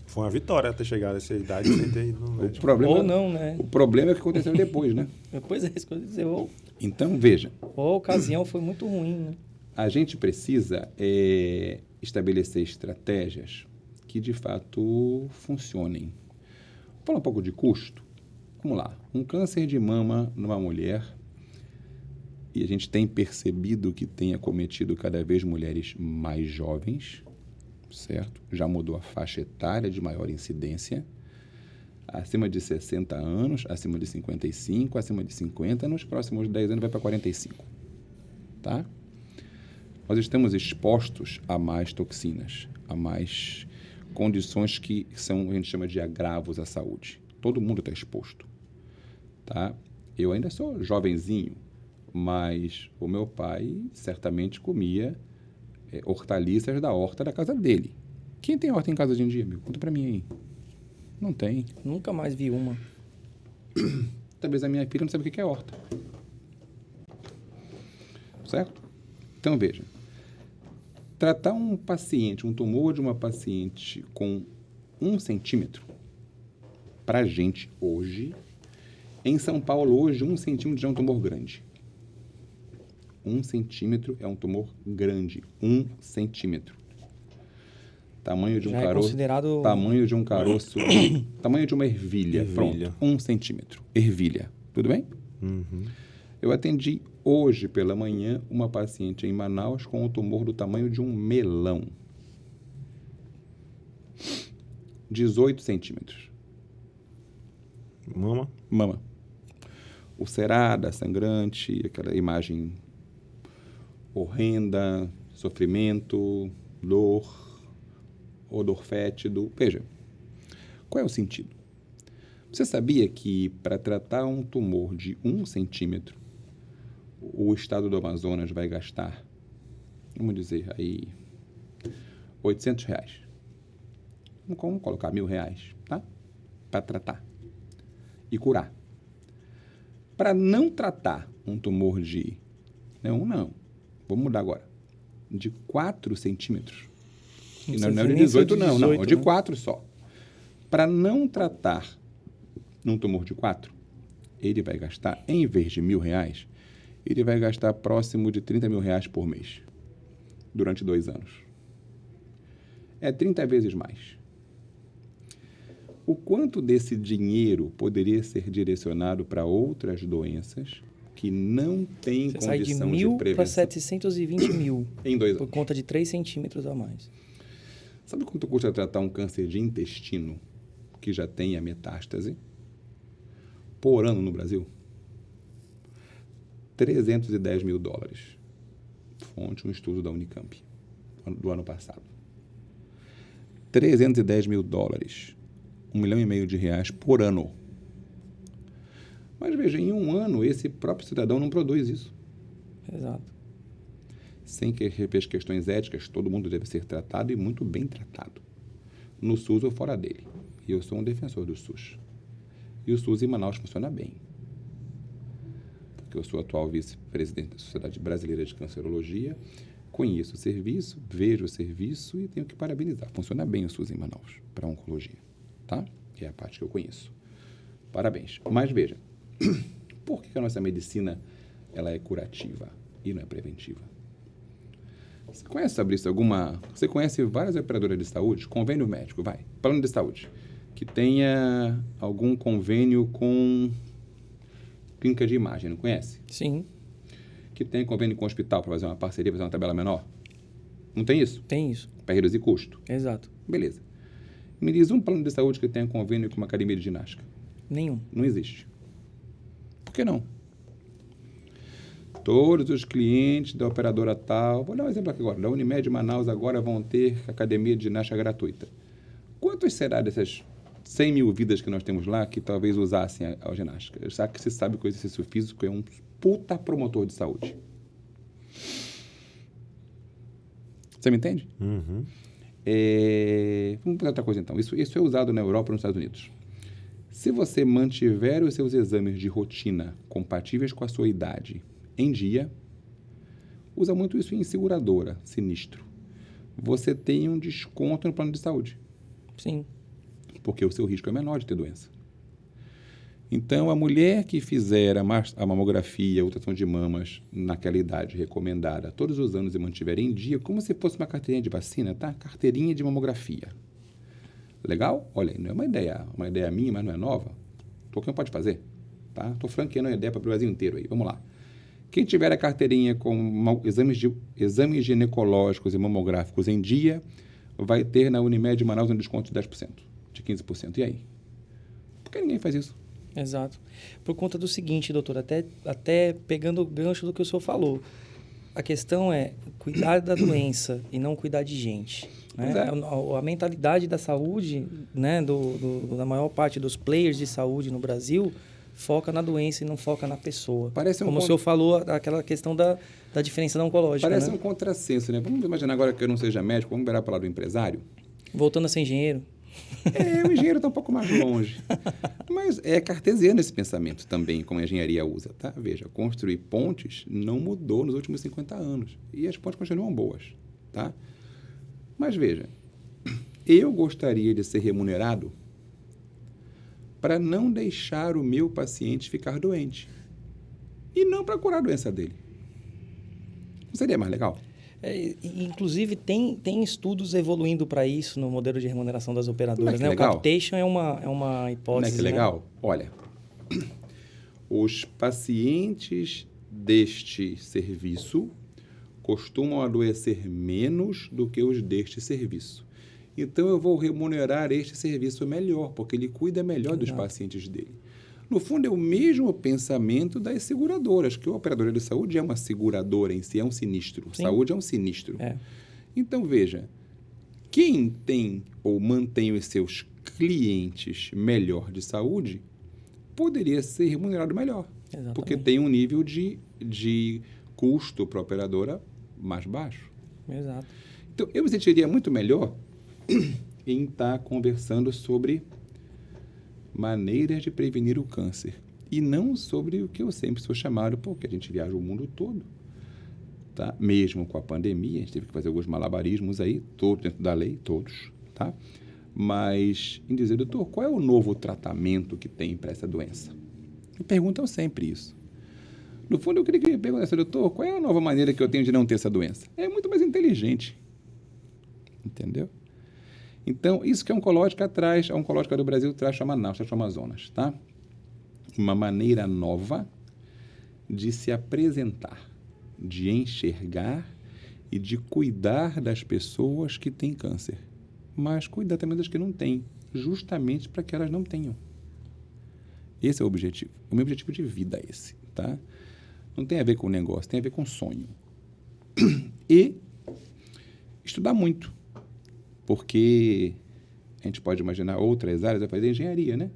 S2: Foi uma vitória ter chegado a essa idade sem ter ido no médico.
S4: Ou não, né?
S3: O problema é o que aconteceu depois, né?
S4: Depois é isso que eu ia dizer.
S3: Então, veja.
S4: A ocasião foi muito ruim, né?
S3: A gente precisa estabelecer estratégias que, de fato, funcionem. Vou falar um pouco de custo. Vamos lá. Um câncer de mama numa mulher, e a gente tem percebido que tem acometido cada vez mulheres mais jovens, certo? Já mudou a faixa etária de maior incidência. Acima de 60 anos, acima de 55, acima de 50, nos próximos 10 anos vai para 45. Tá? Nós estamos expostos a mais toxinas, a mais condições que são, a gente chama de agravos à saúde. Todo mundo está exposto. Tá? Eu ainda sou jovenzinho, mas o meu pai certamente comia hortaliças da horta da casa dele. Quem tem horta em casa hoje em dia, amigo? Conta pra mim aí. Não tem.
S4: Nunca mais vi uma.
S3: Talvez a minha filha não sabe o que é horta. Certo? Então, veja. Tratar um tumor de uma paciente com 1 centímetro, pra gente hoje, em São Paulo hoje, 1 centímetro já é um tumor grande. 1 centímetro é um tumor grande. 1 centímetro. Tamanho de um
S4: Já é
S3: caroço.
S4: considerado...
S3: Tamanho de um caroço. Tamanho de uma ervilha. Pronto. 1 centímetro. Ervilha. Tudo bem?
S2: Uhum.
S3: Eu atendi hoje pela manhã uma paciente em Manaus com um tumor do tamanho de um melão. 18 centímetros. Mama. Ulcerada, sangrante, aquela imagem horrenda, sofrimento, dor, odor fétido. Veja, qual é o sentido? Você sabia que para tratar um tumor de 1 centímetro, o estado do Amazonas vai gastar, vamos dizer aí, R$800? Vamos colocar R$1.000, tá? Para tratar e curar. Para não tratar um tumor de... Não. Vamos mudar agora. De 4 centímetros. E não é de 18, não. É de 4 só. Para não tratar num tumor de 4, ele vai gastar, em vez de R$1.000, ele vai gastar próximo de R$30.000 por mês. Durante 2 anos. É 30 vezes mais. O quanto desse dinheiro poderia ser direcionado para outras doenças que não têm condição de prevenção?
S4: Sai de 1.000 para 720 mil.
S3: Em 2 anos.
S4: Por conta de 3 centímetros a mais.
S3: Sabe quanto custa tratar um câncer de intestino que já tem a metástase? Por ano no Brasil? $310 mil. Fonte, um estudo da Unicamp, do ano passado. $310 mil. R$1,5 milhão por ano. Mas veja, em 1 ano, esse próprio cidadão não produz isso.
S4: Exato.
S3: Sem questões éticas, todo mundo deve ser tratado e muito bem tratado. No SUS ou fora dele. E eu sou um defensor do SUS. E o SUS em Manaus funciona bem. Porque eu sou atual vice-presidente da Sociedade Brasileira de Cancerologia, conheço o serviço, vejo o serviço e tenho que parabenizar. Funciona bem o SUS em Manaus para oncologia, tá? Que é a parte que eu conheço. Parabéns. Mas veja, por que a nossa medicina ela é curativa e não é preventiva? Você conhece sobre isso Você conhece várias operadoras de saúde, convênio médico, plano de saúde, que tenha algum convênio com clínica de imagem, não conhece?
S4: Sim.
S3: Que tenha convênio com o hospital para fazer uma parceria, fazer uma tabela menor? Não tem isso?
S4: Tem isso.
S3: Para reduzir custo?
S4: Exato.
S3: Beleza. Me diz um plano de saúde que tenha convênio com uma academia de ginástica.
S4: Nenhum.
S3: Não existe. Por que não? Todos os clientes da operadora tal, vou dar um exemplo aqui agora, da Unimed Manaus agora vão ter academia de ginástica gratuita. Quantos será dessas 100 mil vidas que nós temos lá que talvez usassem a ginástica? Já que você sabe que o exercício físico é um puta promotor de saúde. Você me entende?
S2: Uhum.
S3: Vamos fazer outra coisa então. Isso é usado na Europa e nos Estados Unidos. Se você mantiver os seus exames de rotina compatíveis com a sua idade em dia, usa muito isso em seguradora, sinistro. Você tem um desconto no plano de saúde.
S4: Sim.
S3: Porque o seu risco é menor de ter doença. Então, a mulher que fizer a mamografia, a ultrassom de mamas naquela idade recomendada todos os anos e mantiver em dia, como se fosse uma carteirinha de vacina, tá? Carteirinha de mamografia. Legal? Olha, não é uma ideia minha, mas não é nova. Qualquer um pode fazer, tá? Estou franqueando a ideia para o Brasil inteiro aí. Vamos lá. Quem tiver a carteirinha com exames ginecológicos e mamográficos em dia, vai ter na Unimed Manaus um desconto de 10%, de 15%. E aí? Por que ninguém faz isso?
S4: Exato. Por conta do seguinte, doutor, até pegando o gancho do que o senhor falou, a questão é cuidar da doença e não cuidar de gente. Né? A mentalidade da saúde, né, da maior parte dos players de saúde no Brasil, foca na doença e não foca na pessoa.
S3: Parece
S4: Como o senhor falou, aquela questão da diferença da oncológica,
S3: Parece
S4: né?
S3: um contrassenso, né? Vamos imaginar agora que eu não seja médico, vamos virar para lá do empresário.
S4: Voltando a ser engenheiro.
S3: O engenheiro está um pouco mais longe. Mas é cartesiano esse pensamento também, como a engenharia usa, tá? Veja, construir pontes não mudou nos últimos 50 anos. E as pontes continuam boas, tá? Mas veja, eu gostaria de ser remunerado para não deixar o meu paciente ficar doente. E não para curar a doença dele. Não seria mais legal?
S4: Inclusive, tem estudos evoluindo para isso no modelo de remuneração das operadoras.
S3: Não é que
S4: né?
S3: legal?
S4: O capitation é uma hipótese.
S3: Não é que legal? Né? Olha, os pacientes deste serviço costumam adoecer menos do que os deste serviço. Então, eu vou remunerar este serviço melhor, porque ele cuida melhor dos pacientes dele. No fundo, é o mesmo pensamento das seguradoras, que o operador de saúde é uma seguradora em si, é um sinistro. Sim. Saúde é um sinistro. Então, veja, quem tem ou mantém os seus clientes melhor de saúde poderia ser remunerado melhor. Exatamente. Porque tem um nível de custo para a operadora mais baixo.
S4: Exato.
S3: Então, eu me sentiria muito melhor em estar conversando sobre maneiras de prevenir o câncer e não sobre o que eu sempre sou chamado, porque a gente viaja o mundo todo, tá? Mesmo com a pandemia, a gente teve que fazer alguns malabarismos aí, todos dentro da lei, todos, tá? Mas em dizer, doutor, qual é o novo tratamento que tem para essa doença? Me perguntam sempre isso. No fundo, eu queria que me perguntasse, doutor, qual é a nova maneira que eu tenho de não ter essa doença? É muito mais inteligente, entendeu? Então, isso que a oncológica do Brasil traz, chama Manaus, chama Amazonas, tá? Uma maneira nova de se apresentar, de enxergar e de cuidar das pessoas que têm câncer. Mas cuidar também das que não têm, justamente para que elas não tenham. Esse é o objetivo. O meu objetivo de vida é esse, tá? Não tem a ver com negócio, tem a ver com sonho. E estudar muito. Porque a gente pode imaginar outras áreas, vai fazer engenharia, né?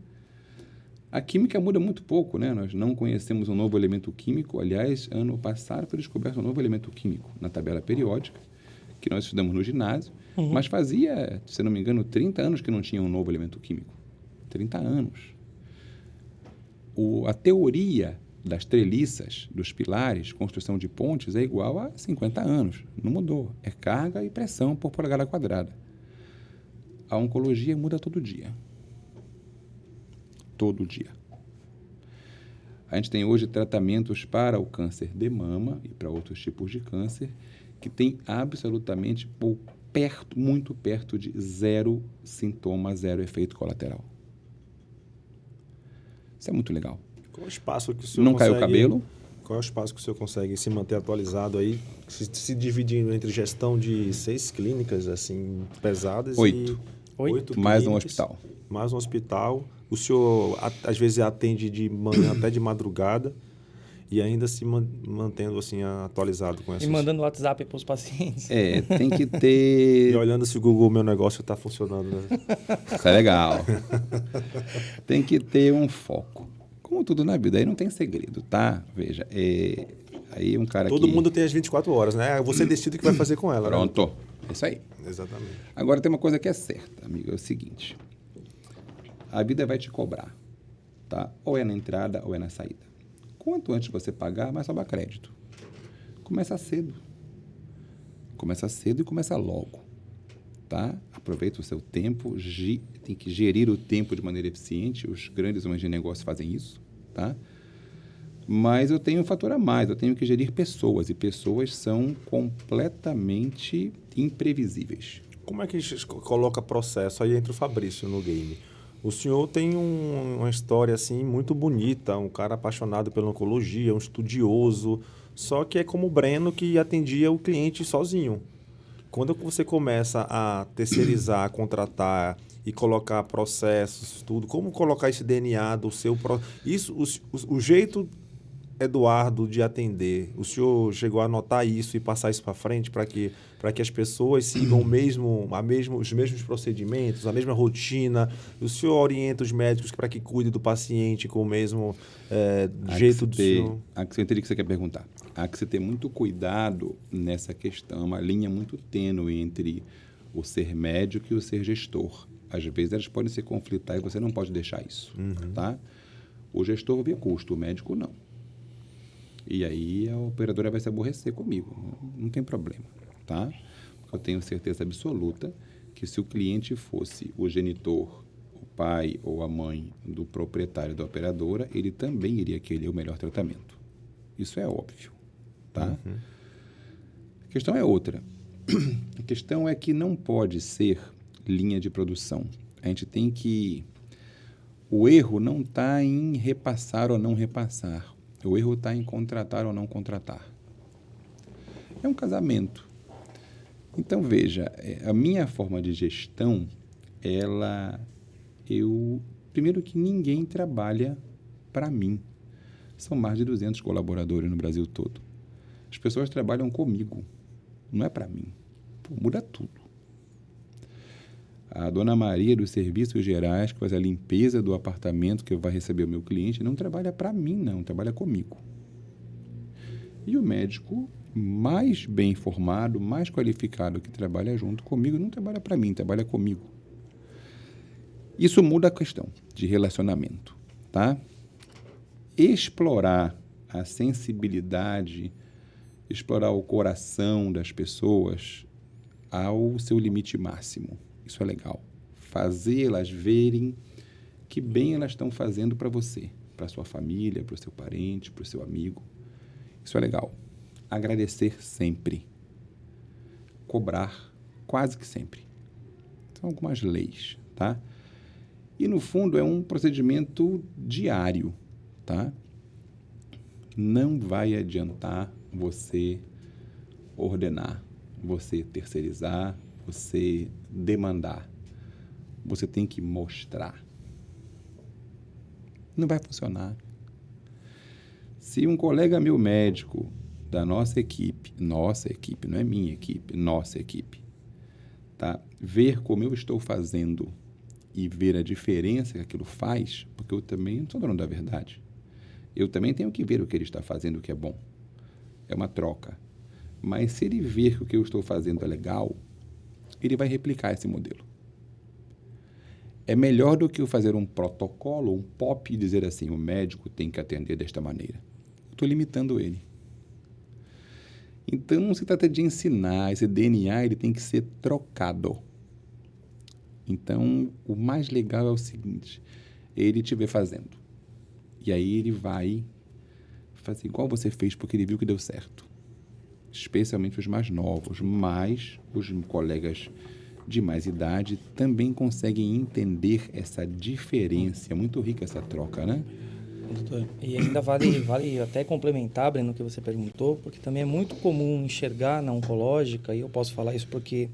S3: A química muda muito pouco, né? Nós não conhecemos um novo elemento químico. Aliás, ano passado foi descoberto um novo elemento químico na tabela periódica, que nós estudamos no ginásio, mas fazia, se não me engano, 30 anos que não tinha um novo elemento químico. 30 anos. A teoria das treliças, dos pilares, construção de pontes, é igual a 50 anos. Não mudou. É carga e pressão por polegada quadrada. A oncologia muda todo dia. Todo dia. A gente tem hoje tratamentos para o câncer de mama e para outros tipos de câncer que tem absolutamente muito perto de zero sintoma, zero efeito colateral. Isso é muito legal.
S2: Qual é o espaço que o senhor
S3: não
S2: consegue...
S3: cai o cabelo?
S2: Qual é o espaço que o senhor consegue se manter atualizado aí, se dividindo entre gestão de 6 clínicas assim pesadas
S3: 8.
S2: e 8
S3: mais um hospital.
S2: Mais um hospital. O senhor às vezes atende de manhã até de madrugada e ainda se mantendo assim atualizado com essas...
S4: E mandando WhatsApp para os pacientes.
S3: Tem que ter...
S2: E olhando se o Google Meu Negócio está funcionando, né?
S3: Isso é legal. Tem que ter um foco. Como tudo na vida, aí não tem segredo, tá? Veja, aí um cara
S2: Todo mundo tem as 24 horas, né? Você decide o que vai fazer com ela.
S3: Pronto.
S2: Né?
S3: É isso aí.
S2: Exatamente.
S3: Agora tem uma coisa que é certa, amigo, é o seguinte. A vida vai te cobrar, tá? Ou é na entrada ou é na saída. Quanto antes você pagar, mais sobra crédito. Começa cedo. Começa cedo e começa logo, tá? Aproveita o seu tempo, tem que gerir o tempo de maneira eficiente. Os grandes homens de negócio fazem isso, tá? Mas eu tenho um fator a mais, eu tenho que gerir pessoas, e pessoas são completamente imprevisíveis.
S2: Como é que coloca processo? Aí entra o Fabrício no game. O senhor tem uma história assim muito bonita, um cara apaixonado pela oncologia, um estudioso, só que é como o Breno que atendia o cliente sozinho. Quando você começa a terceirizar, contratar e colocar processos, tudo, como colocar esse DNA do seu... O jeito Eduardo de atender, o senhor chegou a anotar isso e passar isso para frente para que as pessoas sigam os mesmos procedimentos, a mesma rotina? O senhor orienta os médicos para que cuidem do paciente com o mesmo jeito do senhor?
S3: Eu entendi o que você quer perguntar. Há que você ter muito cuidado nessa questão, uma linha muito tênue entre o ser médico e o ser gestor. Às vezes elas podem se conflitar e você não pode deixar isso, tá? O gestor vê custo, o médico não. E aí a operadora vai se aborrecer comigo. Não tem problema, tá? Eu tenho certeza absoluta que se o cliente fosse o genitor, o pai ou a mãe do proprietário da operadora, ele também iria querer o melhor tratamento. Isso é óbvio, tá? A questão é outra. A questão é que não pode ser linha de produção. A gente tem que... O erro não está em repassar ou não repassar. O erro está em contratar ou não contratar. É um casamento. Então, veja, a minha forma de gestão, primeiro que ninguém trabalha para mim. São mais de 200 colaboradores no Brasil todo. As pessoas trabalham comigo, não é para mim. Pô, muda tudo. A dona Maria dos Serviços Gerais, que faz a limpeza do apartamento que vai receber o meu cliente, não trabalha para mim, não, trabalha comigo. E o médico mais bem formado, mais qualificado que trabalha junto comigo, não trabalha para mim, trabalha comigo. Isso muda a questão de relacionamento, tá? Explorar a sensibilidade, explorar o coração das pessoas ao seu limite máximo. Isso é legal. Fazer elas verem que bem elas estão fazendo para você, para sua família, para o seu parente, para o seu amigo. Isso é legal. Agradecer sempre. Cobrar quase que sempre. São algumas leis, tá? E, no fundo, é um procedimento diário, tá? Não vai adiantar você ordenar, você terceirizar, você demandar. Você tem que mostrar. Não vai funcionar. Se um colega meu médico da nossa equipe, não é minha equipe, nossa equipe, tá? Ver como eu estou fazendo e ver a diferença que aquilo faz, porque eu também não sou dono da verdade. Eu também tenho que ver o que ele está fazendo, o que é bom. É uma troca. Mas se ele ver que o que eu estou fazendo é legal, ele vai replicar esse modelo. É melhor do que eu fazer um protocolo, um POP, e dizer assim, o médico tem que atender desta maneira. Eu estou limitando ele. Então, não se trata de ensinar. Esse DNA ele tem que ser trocado. Então, o mais legal é o seguinte, ele te vê fazendo. E aí ele vai fazer igual você fez, porque ele viu que deu certo. Especialmente os mais novos, mas os colegas de mais idade também conseguem entender essa diferença. É muito rica essa troca, né?
S4: Doutor, e ainda vale até complementar, Breno, o que você perguntou, porque também é muito comum enxergar na oncológica, e eu posso falar isso porque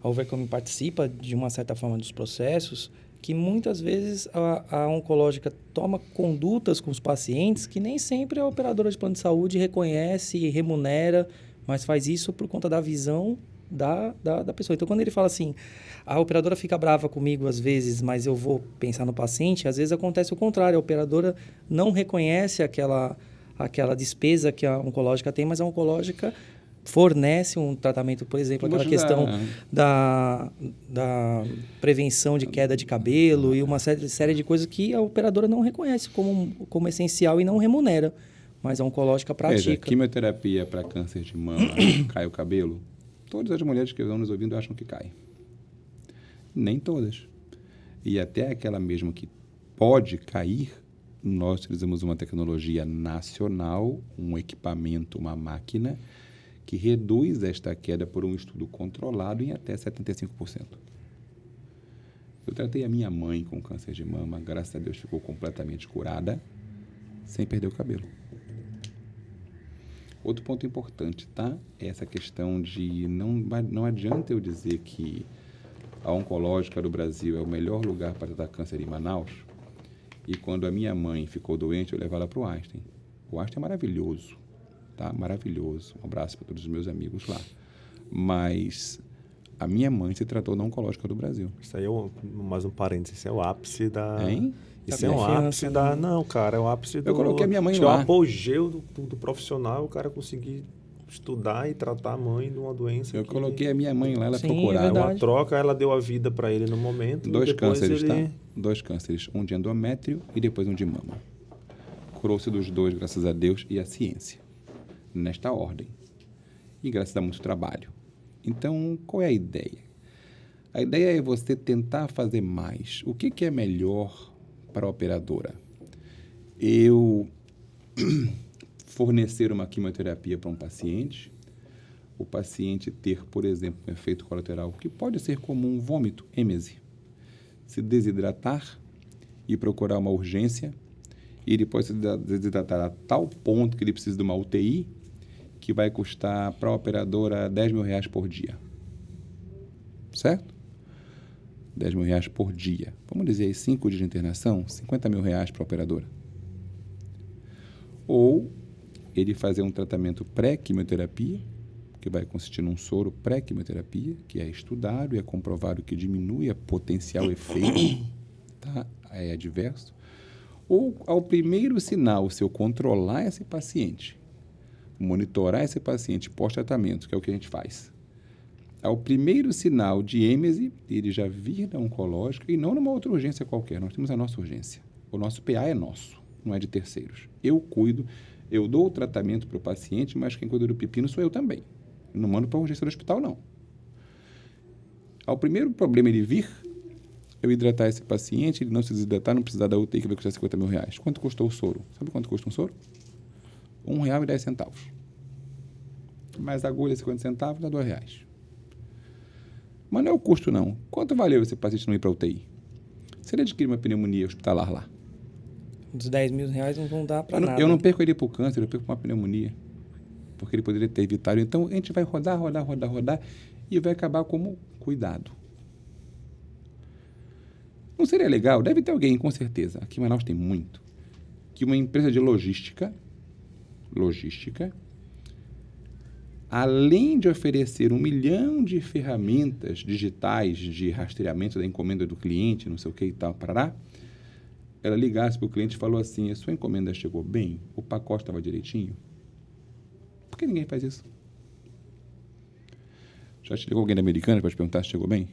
S4: a Overcome participa de uma certa forma dos processos, que muitas vezes a oncológica toma condutas com os pacientes que nem sempre a operadora de plano de saúde reconhece e remunera, mas faz isso por conta da visão da pessoa. Então, quando ele fala assim, a operadora fica brava comigo às vezes, mas eu vou pensar no paciente, às vezes acontece o contrário, a operadora não reconhece aquela despesa que a oncológica tem, mas a oncológica fornece um tratamento, por exemplo, aquela questão da prevenção de queda de cabelo e uma série de coisas que a operadora não reconhece como essencial e não remunera, mas a oncológica pratica.
S3: Veja, quimioterapia para câncer de mama, cai o cabelo? Todas as mulheres que estão nos ouvindo acham que cai. Nem todas. E até aquela mesmo que pode cair, nós utilizamos uma tecnologia nacional, um equipamento, uma máquina, que reduz esta queda por um estudo controlado em até 75%. Eu tratei a minha mãe com câncer de mama, graças a Deus ficou completamente curada, sem perder o cabelo. Outro ponto importante, tá? É essa questão de não adianta eu dizer que a oncológica do Brasil é o melhor lugar para tratar câncer em Manaus, e quando a minha mãe ficou doente, eu levar ela para o Einstein. Não é verdade. Não é. A oncológica do Brasil é o melhor lugar para tratar câncer em Manaus, e quando a minha mãe ficou doente, eu levar ela para o Einstein. Não é verdade. O Einstein é maravilhoso, tá? Maravilhoso. Um abraço para todos os meus amigos lá. Mas a minha mãe se tratou na oncológica do Brasil.
S2: Isso aí mais um parênteses. Isso é o ápice da...
S3: Hein?
S2: Isso é um ápice da... Não, cara, é o ápice do...
S3: Eu coloquei a minha mãe
S2: acho que
S3: lá.
S2: é o apogeu do profissional, o cara conseguir estudar e tratar a mãe de uma doença.
S3: Eu coloquei a minha mãe lá, ela
S4: Sim,
S3: procurar.
S4: é
S2: É uma
S4: verdade.
S2: troca, ela deu a vida para ele no momento.
S3: 2
S2: e depois
S3: cânceres,
S2: ele...
S3: tá? 2 cânceres. Um de endométrio e depois um de mama. Curou-se dos 2, graças a Deus e à ciência. Nesta ordem. E graças a muito trabalho. Então, qual é a ideia? A ideia é você tentar fazer mais. O que é melhor para a operadora? Eu fornecer uma quimioterapia para um paciente, o paciente ter, por exemplo, um efeito colateral que pode ser comum, vômito, êmese, se desidratar e procurar uma urgência, e ele pode se desidratar a tal ponto que ele precisa de uma UTI, que vai custar para a operadora R$10 mil por dia. Certo? R$10 mil por dia. Vamos dizer aí 5 dias de internação, R$50 mil para a operadora. Ou ele fazer um tratamento pré-quimioterapia, que vai consistir num soro pré-quimioterapia, que é estudado e é comprovado que diminui a potencial efeito, tá? É adverso. Ou, ao primeiro sinal, se eu controlar esse paciente, monitorar esse paciente pós-tratamento, que é o que a gente faz, ao primeiro sinal de êmese, ele já vir na oncológica e não numa outra urgência qualquer. Nós temos a nossa urgência. O nosso PA é nosso, não é de terceiros. Eu cuido, eu dou o tratamento para o paciente, mas quem cuida do pepino sou eu também. Eu não mando para a urgência do hospital, não. Ao primeiro problema ele vir, eu hidratar esse paciente, ele não se desidratar, não precisar da UTI, que vai custar R$50 mil. Quanto custou o soro? Sabe quanto custa um soro? R$1,10. Mais agulha, 50 centavos, dá R$2. Mas não é o custo, não. Quanto valeu esse paciente não ir para a UTI? Se ele adquirir uma pneumonia hospitalar lá?
S4: Os R$10 mil não vão dar para nada.
S3: Eu não perco ele para o câncer, eu perco para uma pneumonia. Porque ele poderia ter evitado. Então, a gente vai rodar e vai acabar como cuidado. Não seria legal? Deve ter alguém, com certeza. Aqui em Manaus tem muito. Que uma empresa de logística, além de oferecer 1 milhão de ferramentas digitais de rastreamento da encomenda do cliente, não sei o que e tal, parará, ela ligasse para o cliente e falou assim: a sua encomenda chegou bem? O pacote estava direitinho? Por que ninguém faz isso? Já te ligou alguém da Americana para te perguntar se chegou bem?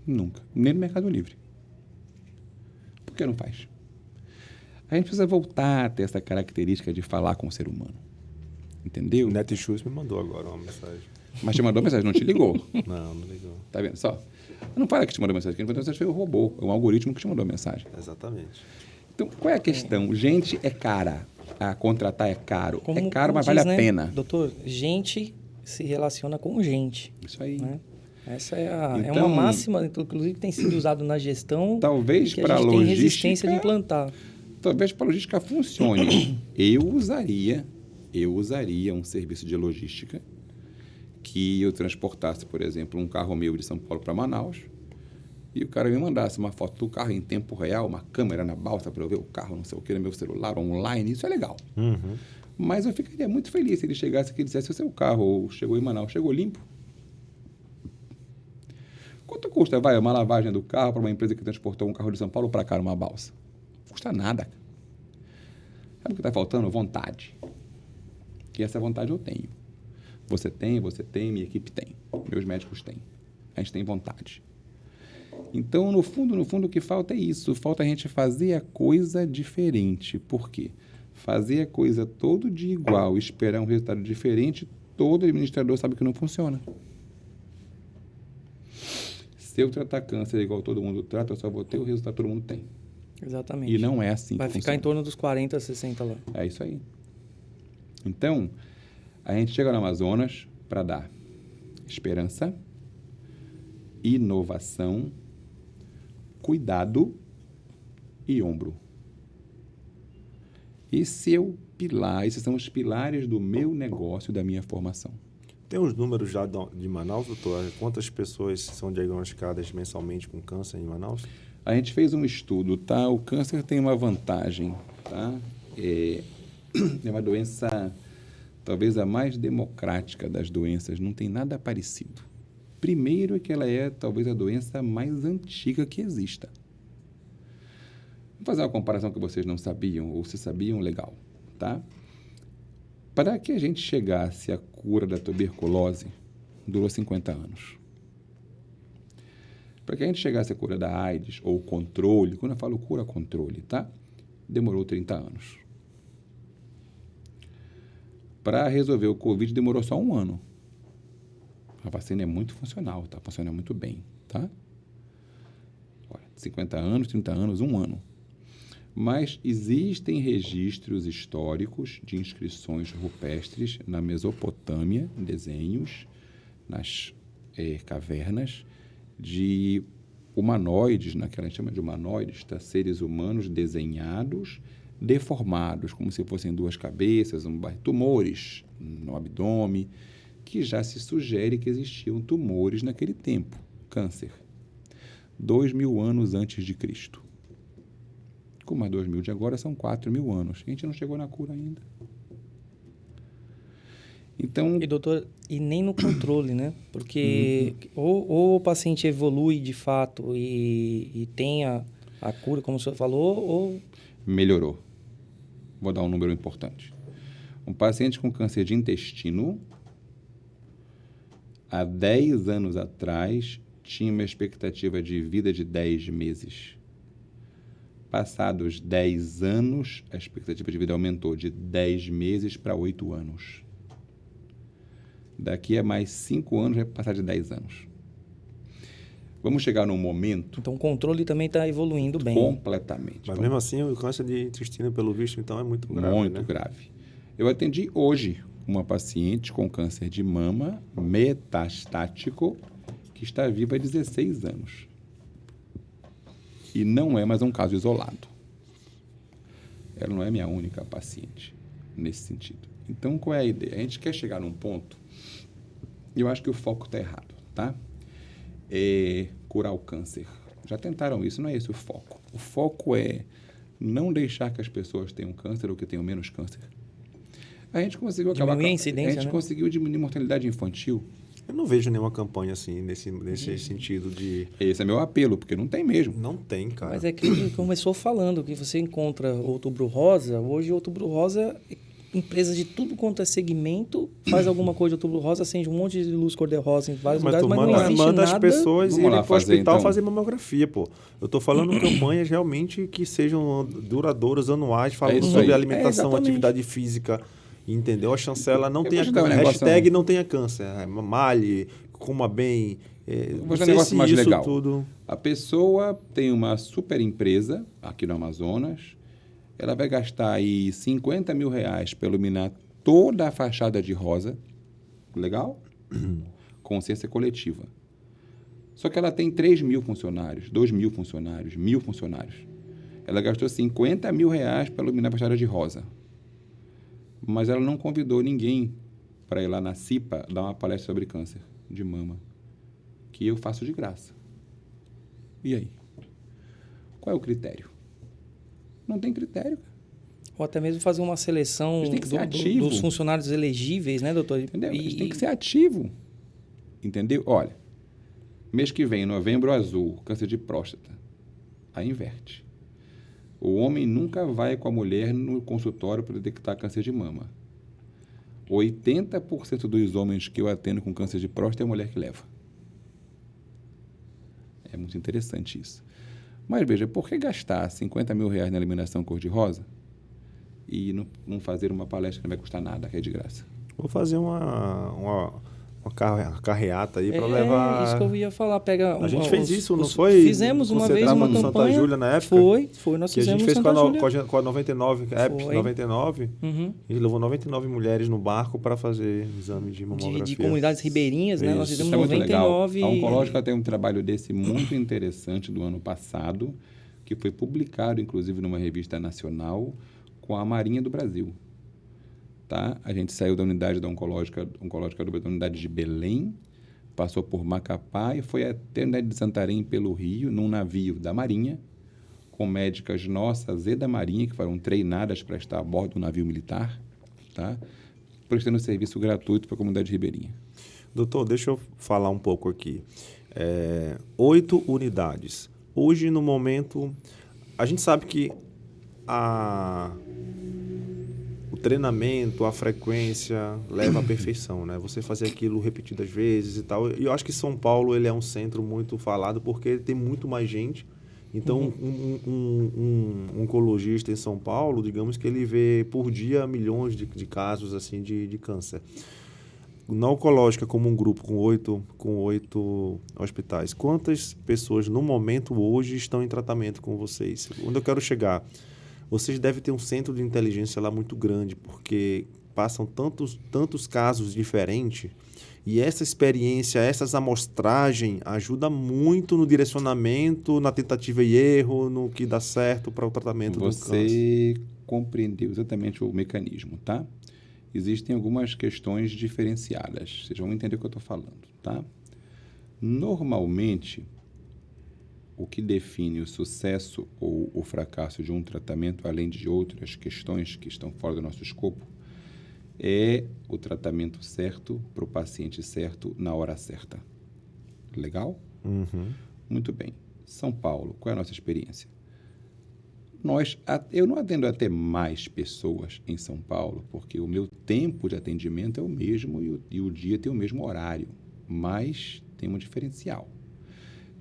S3: Nunca. Nem no Mercado Livre. Por que não faz? A gente precisa voltar a ter essa característica de falar com o ser humano. Entendeu?
S2: O Netshoes me mandou agora uma mensagem.
S3: Mas te mandou mensagem, não te ligou.
S2: Não ligou.
S3: Tá vendo só? Não fala que te mandou mensagem. Quem mandou mensagem foi o robô. É um algoritmo que te mandou mensagem.
S2: Exatamente.
S3: Então, qual é a questão? Gente é cara. A contratar é caro.
S4: Como-
S3: É caro,
S4: como
S3: mas vale
S4: diz,
S3: a
S4: né,
S3: pena.
S4: Doutor, gente se relaciona com gente.
S3: Isso aí.
S4: Né? Essa é
S3: Então,
S4: uma máxima, inclusive, que tem sido usado na gestão.
S3: Talvez
S4: e que
S3: para
S4: a
S3: a
S4: gente tem
S3: logística...
S4: resistência de implantar.
S3: Talvez para a logística funcione. Eu usaria um serviço de logística que eu transportasse, por exemplo, um carro meu de São Paulo para Manaus e o cara me mandasse uma foto do carro em tempo real, uma câmera na balsa para eu ver o carro, não sei o que, no meu celular, online. Isso é legal.
S2: Uhum.
S3: Mas eu ficaria muito feliz se ele chegasse aqui e dissesse: o seu carro chegou em Manaus, chegou limpo? Quanto custa, uma lavagem do carro para uma empresa que transportou um carro de São Paulo para cá numa balsa? Não custa nada. Sabe o que está faltando? Vontade. E essa vontade eu tenho. Você tem, minha equipe tem. Meus médicos têm. A gente tem vontade. Então, no fundo, o que falta é isso. Falta a gente fazer a coisa diferente. Por quê? Fazer a coisa todo dia igual, esperar um resultado diferente, todo administrador sabe que não funciona. Se eu tratar câncer igual todo mundo trata, eu só vou ter o resultado que todo mundo tem.
S4: Exatamente.
S3: E não é assim
S4: Vai
S3: que
S4: ficar
S3: funciona.
S4: em torno dos 40, 60 lá.
S3: É isso aí. Então, a gente chega no Amazonas para dar esperança, inovação, cuidado e ombro. Esse é o pilar, esses são os pilares do meu negócio, da minha formação.
S2: Tem os números já de Manaus, doutor? Quantas pessoas são diagnosticadas mensalmente com câncer em Manaus?
S3: A gente fez um estudo, tá? O câncer tem uma vantagem, tá? É uma doença, talvez a mais democrática das doenças, não tem nada parecido. Primeiro é que ela é talvez a doença mais antiga que exista. Vou fazer uma comparação que vocês não sabiam, ou se sabiam, legal, tá? Para que a gente chegasse à cura da tuberculose, durou 50 anos. Para que a gente chegasse à cura da AIDS, ou controle, quando eu falo cura, controle, tá? Demorou 30 anos. Para resolver o Covid, demorou só 1 ano. A vacina é muito funcional, tá? Funciona muito bem, tá? Olha, 50 anos, 30 anos, 1 ano. Mas existem registros históricos de inscrições rupestres na Mesopotâmia, desenhos, nas cavernas, de humanoides, naquela a gente chama de humanoides, tá? Seres humanos desenhados, deformados, como se fossem 2 cabeças, tumores no abdômen, que já se sugere que existiam tumores naquele tempo, câncer. 2.000 anos antes de Cristo. Com mais 2.000 de agora, são 4.000 anos. A gente não chegou na cura ainda. Então...
S4: E, doutor, e nem no controle, né? Porque ou o paciente evolui de fato e tem a cura, como o senhor falou, ou...
S3: Melhorou. Vou dar um número importante. Um paciente com câncer de intestino, há 10 anos atrás, tinha uma expectativa de vida de 10 meses. Passados 10 anos, a expectativa de vida aumentou de 10 meses para 8 anos. Daqui a mais 5 anos, vai passar de 10 anos. Vamos chegar num momento...
S4: Então, o controle também está evoluindo bem.
S3: Completamente.
S2: Mas mesmo assim, o câncer de intestino, pelo visto, então, é muito grave,
S3: Muito grave. Eu atendi hoje uma paciente com câncer de mama metastático que está viva há 16 anos. E não é mais um caso isolado. Ela não é minha única paciente nesse sentido. Então, qual é a ideia? A gente quer chegar num ponto, e eu acho que o foco está errado, tá? É curar o câncer. Já tentaram isso, não é esse o foco. O foco é não deixar que as pessoas tenham câncer ou que tenham menos câncer. A gente conseguiu acabar
S4: Diminuir a incidência,
S3: a gente
S4: né?
S3: conseguiu diminuir a mortalidade infantil.
S2: Eu não vejo nenhuma campanha assim, nesse sentido de...
S3: Esse é meu apelo, porque não tem mesmo.
S2: Não tem, cara.
S4: Mas é que ele começou falando que você encontra Outubro Rosa. Hoje, Outubro Rosa, empresas de tudo quanto é segmento, faz alguma coisa de Outubro Rosa, acende um monte de luz cor-de-rosa em vários lugares, mas não existe
S2: manda
S4: nada.
S2: as pessoas
S3: Vamos lá
S2: irem para o
S3: fazer,
S2: hospital
S3: então.
S2: fazer mamografia, pô. Eu tô falando campanhas realmente que sejam duradouras, anuais, falando
S3: isso
S2: sobre
S3: aí.
S2: alimentação,
S4: exatamente.
S2: atividade física, entendeu? A chancela não
S3: Eu
S2: tenha
S3: vou te dar um
S2: câncer.
S3: negócio,
S2: Hashtag não tenha câncer. Malhe, coma bem.
S3: Eu
S2: Não
S3: vou dar um
S2: sei
S3: negócio
S2: se
S3: mais
S2: isso
S3: legal.
S2: tudo...
S3: A pessoa tem uma super empresa aqui no Amazonas, ela vai gastar aí 50 mil reais para iluminar toda a fachada de rosa, legal? Consciência coletiva. Só que ela tem 3.000 funcionários, 2.000 funcionários, 1.000 funcionários. Ela gastou 50 mil reais para iluminar a fachada de rosa. Mas ela não convidou ninguém para ir lá na CIPA dar uma palestra sobre câncer de mama, que eu faço de graça. E aí? Qual é o critério? Não tem critério.
S4: Ou até mesmo fazer uma seleção
S3: Mas tem que ser ativo.
S4: dos funcionários elegíveis, né, doutor?
S3: Entendeu? Eles têm que ser ativo. Entendeu? Olha, mês que vem, novembro azul, câncer de próstata. Aí inverte. O homem nunca vai com a mulher no consultório para detectar câncer de mama. 80% dos homens que eu atendo com câncer de próstata é a mulher que leva. É muito interessante isso. Mas veja, por que gastar 50 mil reais na eliminação cor-de-rosa e não fazer uma palestra que não vai custar nada, que é de graça?
S2: Vou fazer uma carreata aí para levar...
S4: É isso que eu ia falar. Pega
S2: A gente fez isso, não foi?
S4: Fizemos uma
S2: Você
S4: vez
S2: tava
S4: uma
S2: no Santa
S4: campanha.
S2: Júlia na época?
S4: Foi, nós
S2: Que a
S4: fizemos
S2: gente fez
S4: no Santa Júlia.
S2: com a 99, App
S4: Foi.
S2: 99,
S4: Uhum.
S2: e levou 99 mulheres no barco para fazer exame de mamografia.
S4: De comunidades ribeirinhas, né? Nós
S2: Isso.
S4: fizemos
S3: Isso é muito legal.
S4: 99.
S3: A Oncológica tem um trabalho desse muito interessante do ano passado, que foi publicado, inclusive, numa revista nacional, com a Marinha do Brasil. Tá? A gente saiu da unidade da Oncológica da unidade de Belém, passou por Macapá e foi até a unidade de Santarém, pelo Rio, num navio da Marinha, com médicas nossas e da Marinha, que foram treinadas para estar a bordo do navio militar, tá? Prestando serviço gratuito para a comunidade ribeirinha.
S2: Doutor, deixa eu falar um pouco aqui. 8 unidades. Hoje, no momento, a gente sabe que o treinamento, a frequência leva à perfeição, né? Você fazer aquilo repetidas vezes e tal. E eu acho que São Paulo ele é um centro muito falado porque tem muito mais gente. Então, um oncologista em São Paulo, digamos que ele vê por dia milhões de casos assim de câncer. Na oncológica, como um grupo com 8 hospitais, quantas pessoas no momento hoje estão em tratamento com vocês? Onde eu quero chegar? Vocês devem ter um centro de inteligência lá muito grande, porque passam tantos casos diferentes e essa experiência, essas amostragens ajuda muito no direcionamento, na tentativa e erro, no que dá certo para o tratamento do câncer.
S3: Você compreendeu exatamente o mecanismo, tá? Existem algumas questões diferenciadas. Vocês vão entender o que eu estou falando, tá? Normalmente, o que define o sucesso ou o fracasso de um tratamento, além de outras questões que estão fora do nosso escopo, é o tratamento certo para o paciente certo na hora certa. Legal?
S2: Uhum.
S3: Muito bem. São Paulo, qual é a nossa experiência? Eu não atendo até mais pessoas em São Paulo, porque o meu tempo de atendimento é o mesmo e o dia tem o mesmo horário, mas tem um diferencial.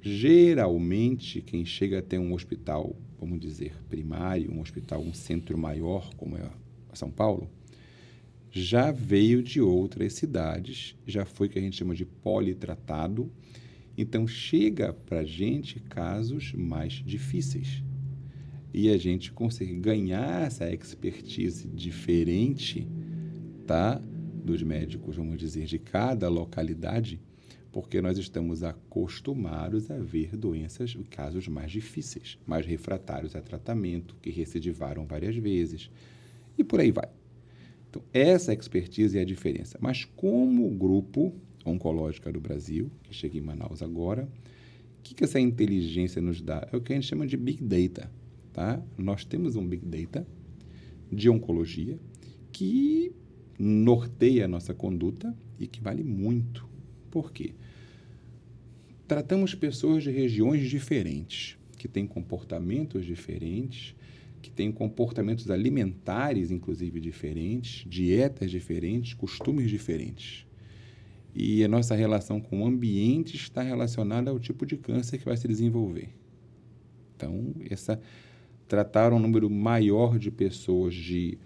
S3: Geralmente, quem chega até um hospital, vamos dizer, primário, um centro maior, como é São Paulo, já veio de outras cidades, já foi o que a gente chama de politratado, então chega para a gente casos mais difíceis. E a gente consegue ganhar essa expertise diferente, tá, dos médicos, vamos dizer, de cada localidade, porque nós estamos acostumados a ver doenças, casos mais difíceis, mais refratários a tratamento, que recidivaram várias vezes, e por aí vai. Então, essa expertise é a diferença. Mas como grupo oncológico do Brasil, que chega em Manaus agora, o que essa inteligência nos dá? É o que a gente chama de Big Data. Tá? Nós temos um Big Data de oncologia que norteia a nossa conduta e que vale muito. Por quê? Tratamos pessoas de regiões diferentes, que têm comportamentos diferentes, que têm comportamentos alimentares, inclusive, diferentes, dietas diferentes, costumes diferentes. E a nossa relação com o ambiente está relacionada ao tipo de câncer que vai se desenvolver. Então, tratar um número maior de pessoas de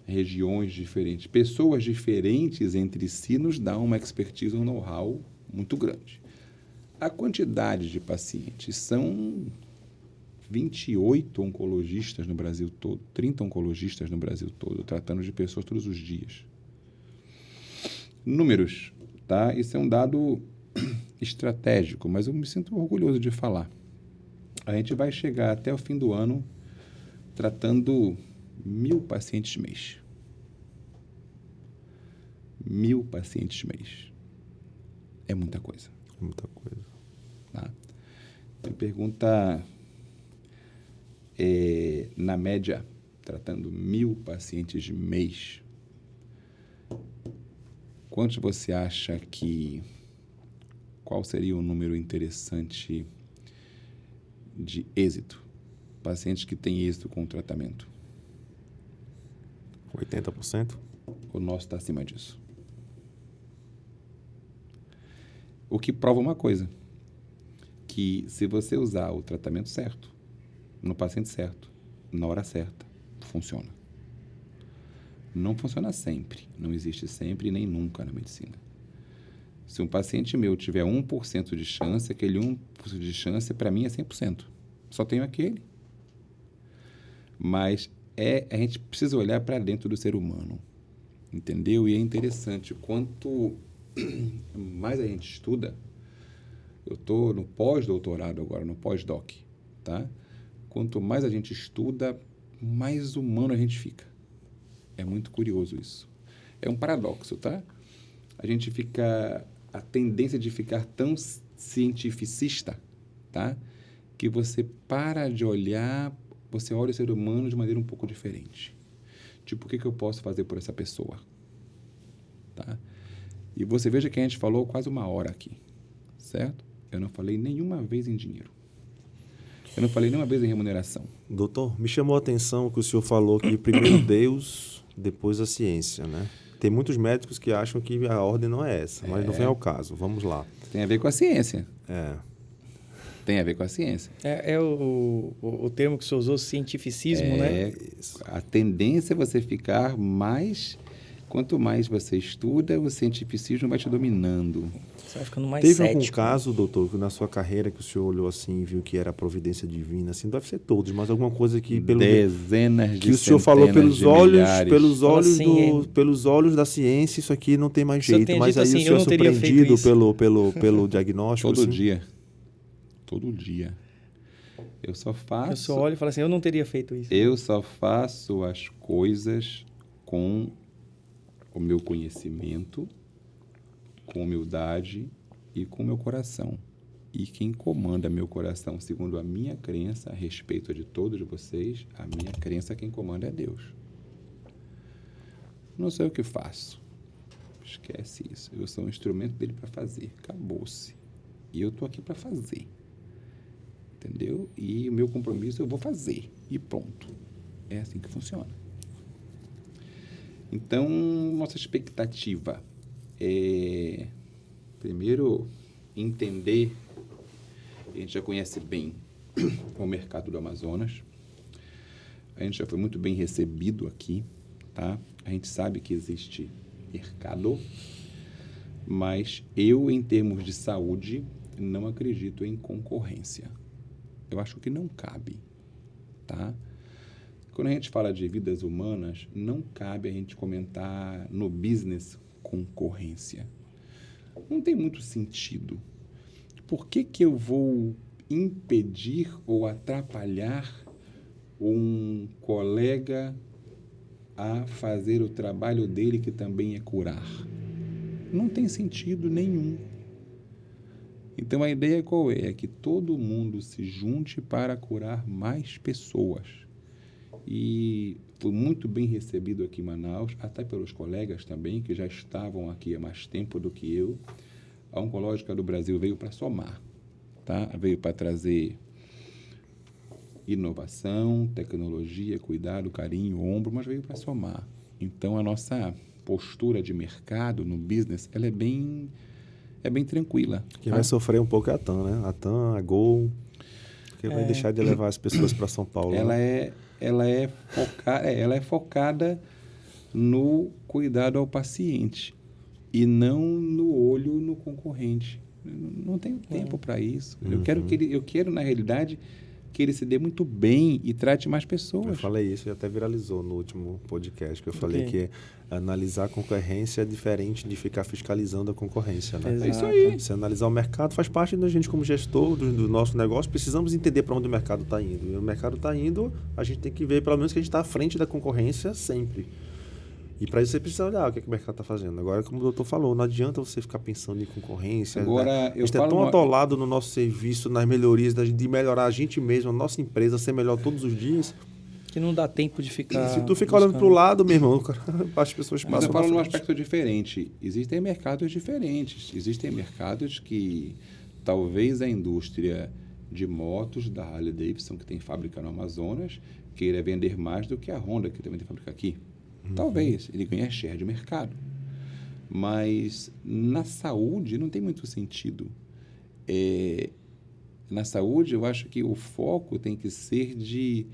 S3: regiões diferentes, pessoas diferentes entre si, nos dá uma expertise, um know-how muito grande. A quantidade de pacientes são 28 oncologistas no Brasil todo, 30 oncologistas no Brasil todo, tratando de pessoas todos os dias. Números, tá? Isso é um dado estratégico, mas eu me sinto orgulhoso de falar. A gente vai chegar até o fim do ano tratando 1.000 pacientes mês. 1.000 pacientes mês. É muita coisa.
S2: Muita coisa.
S3: Tá? Então, pergunta, na média, tratando 1.000 pacientes mês, quantos você acha qual seria um número interessante de êxito? Pacientes que têm êxito com o tratamento.
S2: 80%?
S3: O nosso está acima disso. O que prova uma coisa, que se você usar o tratamento certo, no paciente certo, na hora certa, funciona. Não funciona sempre, não existe sempre nem nunca na medicina. Se um paciente meu tiver 1% de chance, aquele 1% de chance para mim é 100%. Só tenho aquele. Mas a gente precisa olhar para dentro do ser humano, entendeu? E é interessante, quanto mais a gente estuda, eu estou no pós-doutorado agora, no pós-doc, tá? Quanto mais a gente estuda, mais humano a gente fica. É muito curioso isso. É um paradoxo, tá? A tendência de ficar tão cientificista, tá? Porque você para de olhar, você olha o ser humano de maneira um pouco diferente. Tipo, o que eu posso fazer por essa pessoa? Tá? E você veja que a gente falou quase 1 hora aqui, certo? Eu não falei nenhuma vez em dinheiro. Eu não falei nenhuma vez em remuneração.
S2: Doutor, me chamou a atenção que o senhor falou que primeiro Deus, depois a ciência, né? Tem muitos médicos que acham que a ordem não é essa, mas não vem ao caso. Vamos lá.
S3: Tem a ver com a ciência.
S2: É.
S3: Tem a ver com a ciência.
S4: É o termo que você usou, cientificismo, né?
S3: A tendência é você ficar mais... Quanto mais você estuda, o cientificismo vai te dominando.
S4: Você vai ficando mais
S2: Teve
S4: cético.
S2: algum caso, doutor, que na sua carreira que o senhor olhou assim e viu que era providência divina, assim, deve ser todos, mas alguma coisa que
S3: Dezenas de
S2: que o senhor falou pelos olhos,
S4: assim,
S2: pelos olhos da ciência, isso aqui não tem mais
S4: O senhor
S2: jeito,
S4: tem
S2: mas
S4: dito
S2: aí
S4: assim,
S2: o
S4: eu
S2: senhor
S4: não teria feito
S2: surpreendido
S4: isso.
S2: pelo diagnóstico.
S3: Todo
S2: assim?
S3: dia. Todo dia. Eu só faço...
S4: Eu só olho e falo assim, eu não teria feito isso.
S3: Eu só faço as coisas com o meu conhecimento, com humildade e com o meu coração. E quem comanda meu coração, segundo a minha crença, a respeito de todos vocês, a minha crença, quem comanda é Deus. Não sei o que faço. Esquece isso. Eu sou um instrumento dele para fazer. Acabou-se. E eu estou aqui para fazer. Entendeu? E o meu compromisso eu vou fazer. E pronto. É assim que funciona. Então, nossa expectativa é, primeiro, entender, a gente já conhece bem o mercado do Amazonas, a gente já foi muito bem recebido aqui, tá? A gente sabe que existe mercado, mas eu, em termos de saúde, não acredito em concorrência. Eu acho que não cabe, tá? Quando a gente fala de vidas humanas, não cabe a gente comentar no business concorrência. Não tem muito sentido. Por que eu vou impedir ou atrapalhar um colega a fazer o trabalho dele, que também é curar? Não tem sentido nenhum. Então, a ideia qual é? É que todo mundo se junte para curar mais pessoas. E fui muito bem recebido aqui em Manaus, até pelos colegas também, que já estavam aqui há mais tempo do que eu. A Oncológica do Brasil veio para somar, tá? Veio para trazer inovação, tecnologia, cuidado, carinho, ombro, mas veio para somar. Então, a nossa postura de mercado no business, ela é bem tranquila.
S2: Quem vai sofrer um pouco é a TAM, né? A TAM, a Gol, que vai deixar de levar as pessoas para São Paulo.
S3: Ela é focada no cuidado ao paciente e não no olho no concorrente. Não tenho tempo para isso.
S2: Uhum.
S3: Eu quero, na realidade, que ele se dê muito bem e trate mais pessoas.
S2: Eu falei isso e até viralizou no último podcast, que eu falei que analisar a concorrência é diferente de ficar fiscalizando a concorrência, né?
S4: Exato.
S3: É isso aí.
S2: Se analisar o mercado, faz parte da gente como gestor do nosso negócio, precisamos entender para onde o mercado está indo. E o mercado está indo, a gente tem que ver pelo menos que a gente está à frente da concorrência sempre. E para isso você precisa olhar o que o mercado está fazendo. Agora, como o doutor falou, não adianta você ficar pensando em concorrência.
S3: Agora,
S2: A gente é tão atolado no nosso serviço, nas melhorias, de melhorar a gente mesmo, a nossa empresa, ser melhor todos os dias.
S4: Que não dá tempo de ficar...
S2: Se tu ficar olhando para o lado, meu irmão, as pessoas passam.
S3: Mas eu falo num
S2: frente.
S3: aspecto diferente. Existem mercados diferentes. Existem mercados que talvez a indústria de motos da Harley Davidson, que tem fábrica no Amazonas, queira vender mais do que a Honda, que também tem fábrica aqui. Talvez ele ganhe share de mercado. Mas na saúde não tem muito sentido. Na saúde, eu acho que o foco tem que ser de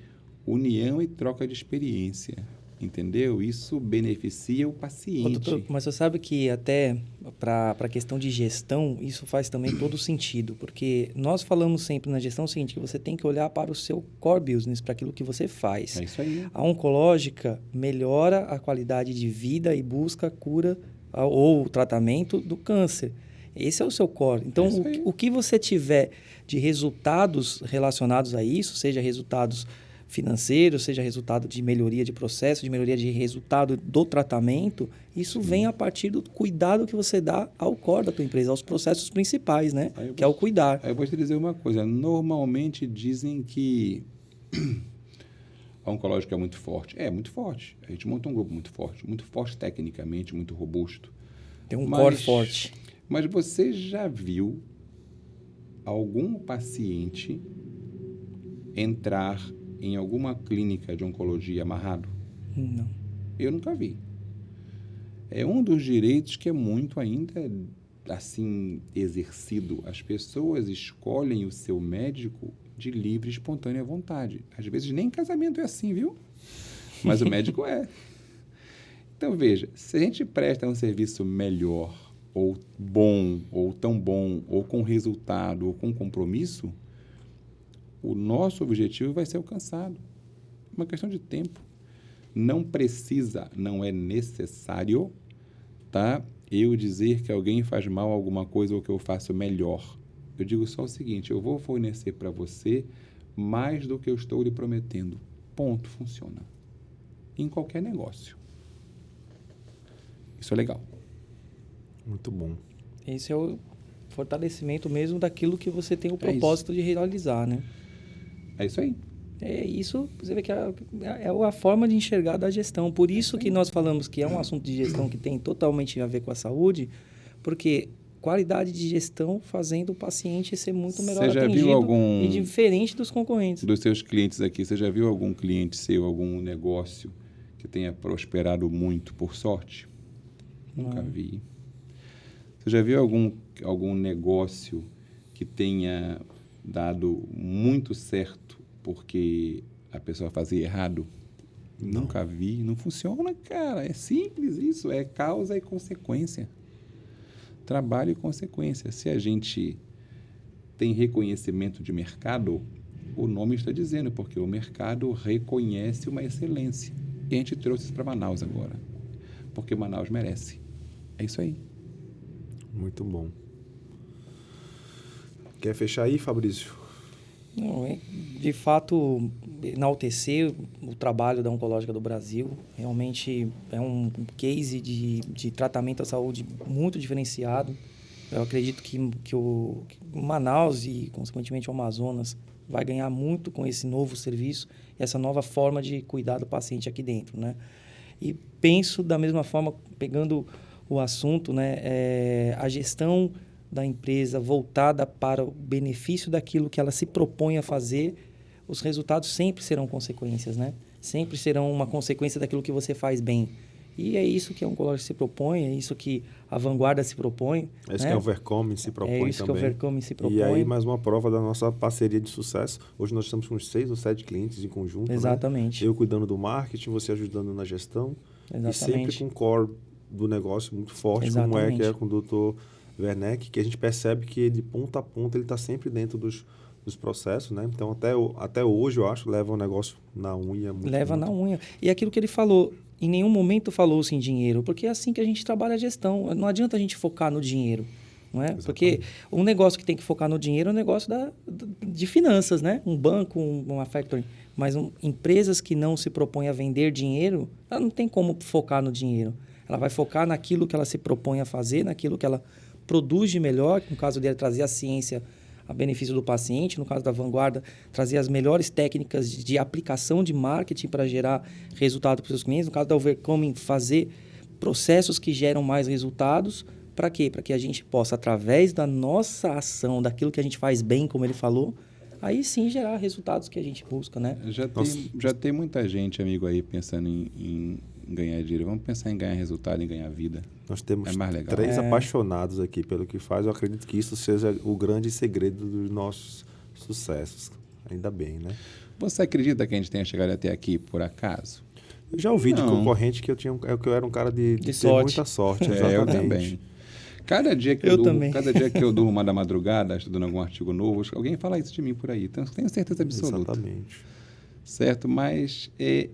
S3: união e troca de experiência. Entendeu? Isso beneficia o paciente.
S4: Doutor, mas você sabe que até para a questão de gestão, isso faz também todo sentido. Porque nós falamos sempre na gestão o seguinte, que você tem que olhar para o seu core business, para aquilo que você faz.
S3: É isso aí.
S4: A oncológica melhora a qualidade de vida e busca a cura ou tratamento do câncer. Esse é o seu core. Então, o que você tiver de resultados relacionados a isso, seja resultados financeiro, seja resultado de melhoria de processo, de melhoria de resultado do tratamento, isso vem a partir do cuidado que você dá ao core da tua empresa, aos processos principais, né? Que é o cuidar.
S3: Aí eu vou te dizer uma coisa. Normalmente dizem que a oncológica é muito forte. É, muito forte. A gente monta um grupo muito forte tecnicamente, muito robusto.
S4: Tem um core forte.
S3: Mas você já viu algum paciente entrar em alguma clínica de oncologia amarrado?
S4: Não.
S3: Eu nunca vi. É um dos direitos que é muito ainda, assim, exercido. As pessoas escolhem o seu médico de livre e espontânea vontade. Às vezes nem casamento é assim, viu? Mas o médico é. Então, veja, se a gente presta um serviço melhor, ou bom, ou tão bom, ou com resultado, ou com compromisso, o nosso objetivo vai ser alcançado. Uma questão de tempo. Não precisa, não é necessário, tá? Eu dizer que alguém faz mal a alguma coisa ou que eu faço melhor. Eu digo só o seguinte, eu vou fornecer para você mais do que eu estou lhe prometendo. Ponto, funciona. Em qualquer negócio. Isso é legal.
S2: Muito bom.
S4: Esse é o fortalecimento mesmo daquilo que você tem o propósito de realizar, né?
S3: É isso aí.
S4: É isso, você vê que é a forma de enxergar da gestão. Por isso que nós falamos que é um assunto de gestão que tem totalmente a ver com a saúde, porque qualidade de gestão fazendo o paciente ser muito melhor
S3: Você já
S4: atendido
S3: viu algum
S4: e diferente dos concorrentes.
S3: dos seus clientes aqui, você já viu algum cliente seu, algum negócio que tenha prosperado muito por sorte? Nunca vi. Você já viu algum negócio que tenha dado muito certo porque a pessoa fazia errado?
S2: Não.
S3: Nunca vi. Não funciona, cara. É simples isso. É causa e consequência. Trabalho e consequência. Se a gente tem reconhecimento de mercado, o nome está dizendo, porque o mercado reconhece uma excelência. E a gente trouxe isso para Manaus agora. Porque Manaus merece. É isso aí.
S2: Muito bom. Quer fechar aí, Fabrício?
S4: Não, de fato, enaltecer o trabalho da Oncológica do Brasil. Realmente é um case de tratamento à saúde muito diferenciado. Eu acredito que o Manaus e, consequentemente, o Amazonas vai ganhar muito com esse novo serviço e essa nova forma de cuidar do paciente aqui dentro, né? E penso da mesma forma, pegando o assunto, né? A gestão da empresa voltada para o benefício daquilo que ela se propõe a fazer, os resultados sempre serão consequências, né? Sempre serão uma consequência daquilo que você faz bem. E é isso que a Oncológica se propõe, é isso que a Vanguarda se propõe.
S2: É isso
S4: né?
S2: que a Overcome se propõe também.
S4: É isso que a Overcome se propõe.
S2: E aí, mais uma prova da nossa parceria de sucesso. Hoje nós estamos com 6 ou 7 clientes em conjunto.
S4: Exatamente.
S2: Né? Eu cuidando do marketing, você ajudando na gestão.
S4: Exatamente.
S2: E sempre com o core do negócio muito forte,
S4: Exatamente.
S2: como que é com o Dr. Werneck, que a gente percebe que de ponta a ponta ele está sempre dentro dos processos, né? Então, até hoje, eu acho, leva o negócio na unha.
S4: Leva na unha. E aquilo que ele falou, em nenhum momento falou-se em dinheiro, porque é assim que a gente trabalha a gestão. Não adianta a gente focar no dinheiro, não é?
S2: Exatamente.
S4: Porque um negócio que tem que focar no dinheiro é um negócio de finanças, né? Um banco, uma factory. Mas empresas que não se propõem a vender dinheiro, ela não tem como focar no dinheiro. Ela vai focar naquilo que ela se propõe a fazer, naquilo que ela produz de melhor, no caso dele, trazer a ciência a benefício do paciente, no caso da Vanguarda, trazer as melhores técnicas de aplicação de marketing para gerar resultado para os seus clientes, no caso da Overcoming, fazer processos que geram mais resultados. Para quê? Para que a gente possa, através da nossa ação, daquilo que a gente faz bem, como ele falou, aí sim gerar resultados que a gente busca, né?
S3: Já tem muita gente, amigo, aí pensando em ganhar dinheiro. Vamos pensar em ganhar resultado, em ganhar vida.
S2: Nós temos
S3: mais legal.
S2: 3 apaixonados aqui pelo que faz. Eu acredito que isso seja o grande segredo dos nossos sucessos. Ainda bem, né?
S3: Você acredita que a gente tenha chegado até aqui por acaso?
S2: Eu já ouvi de concorrente que eu era um cara de ter
S4: sorte.
S2: muita sorte.
S3: Eu também. Cada dia que eu durmo uma da madrugada, estudando algum artigo novo, alguém fala isso de mim por aí. Então, eu tenho certeza absoluta.
S2: Exatamente.
S3: Certo? Mas é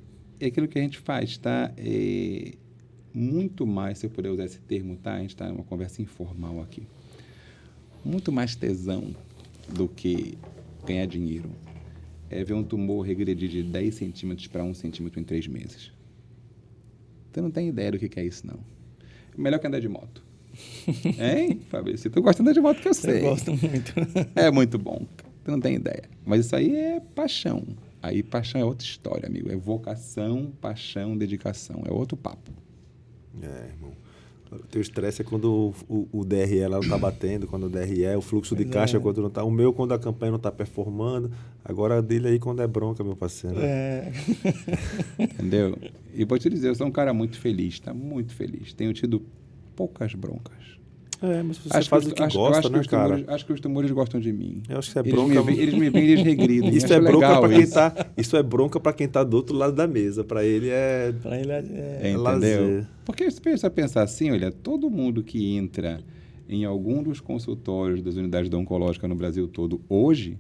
S3: aquilo que a gente faz, tá? Muito mais, se eu puder usar esse termo, tá? A gente está numa conversa informal aqui. Muito mais tesão do que ganhar dinheiro é ver um tumor regredir de 10 centímetros para 1 centímetro em 3 meses. Tu não tem ideia do que é isso, não. É melhor que andar de moto. Hein, Fabrício? Tu gosta de andar de moto, que eu sei.
S4: Eu gosto muito.
S3: É muito bom. Tu não tem ideia. Mas isso aí é paixão. Aí paixão é outra história, amigo. É vocação, paixão, dedicação. É outro papo.
S2: Irmão. O teu estresse é quando o DRE ela não tá batendo, quando o DRE, o fluxo de caixa quando não tá. O meu quando a campanha não tá performando. Agora a dele aí quando é bronca, meu parceiro.
S3: Entendeu? E vou te dizer, eu sou um cara muito feliz, tá? Muito feliz. Tenho tido poucas broncas.
S2: Mas você faz o que gosta, né, cara?
S3: Acho que os tumores gostam de mim.
S2: Eu acho que é bronca.
S3: Eles me veem, eles regridem.
S2: Isso é bronca para quem tá. Isso é bronca para quem tá do outro lado da mesa. Para ele é.
S4: Para ele
S3: entendeu?
S2: Lazer.
S3: Porque se pensa pensar assim, olha, todo mundo que entra em algum dos consultórios das unidades da oncológica no Brasil todo hoje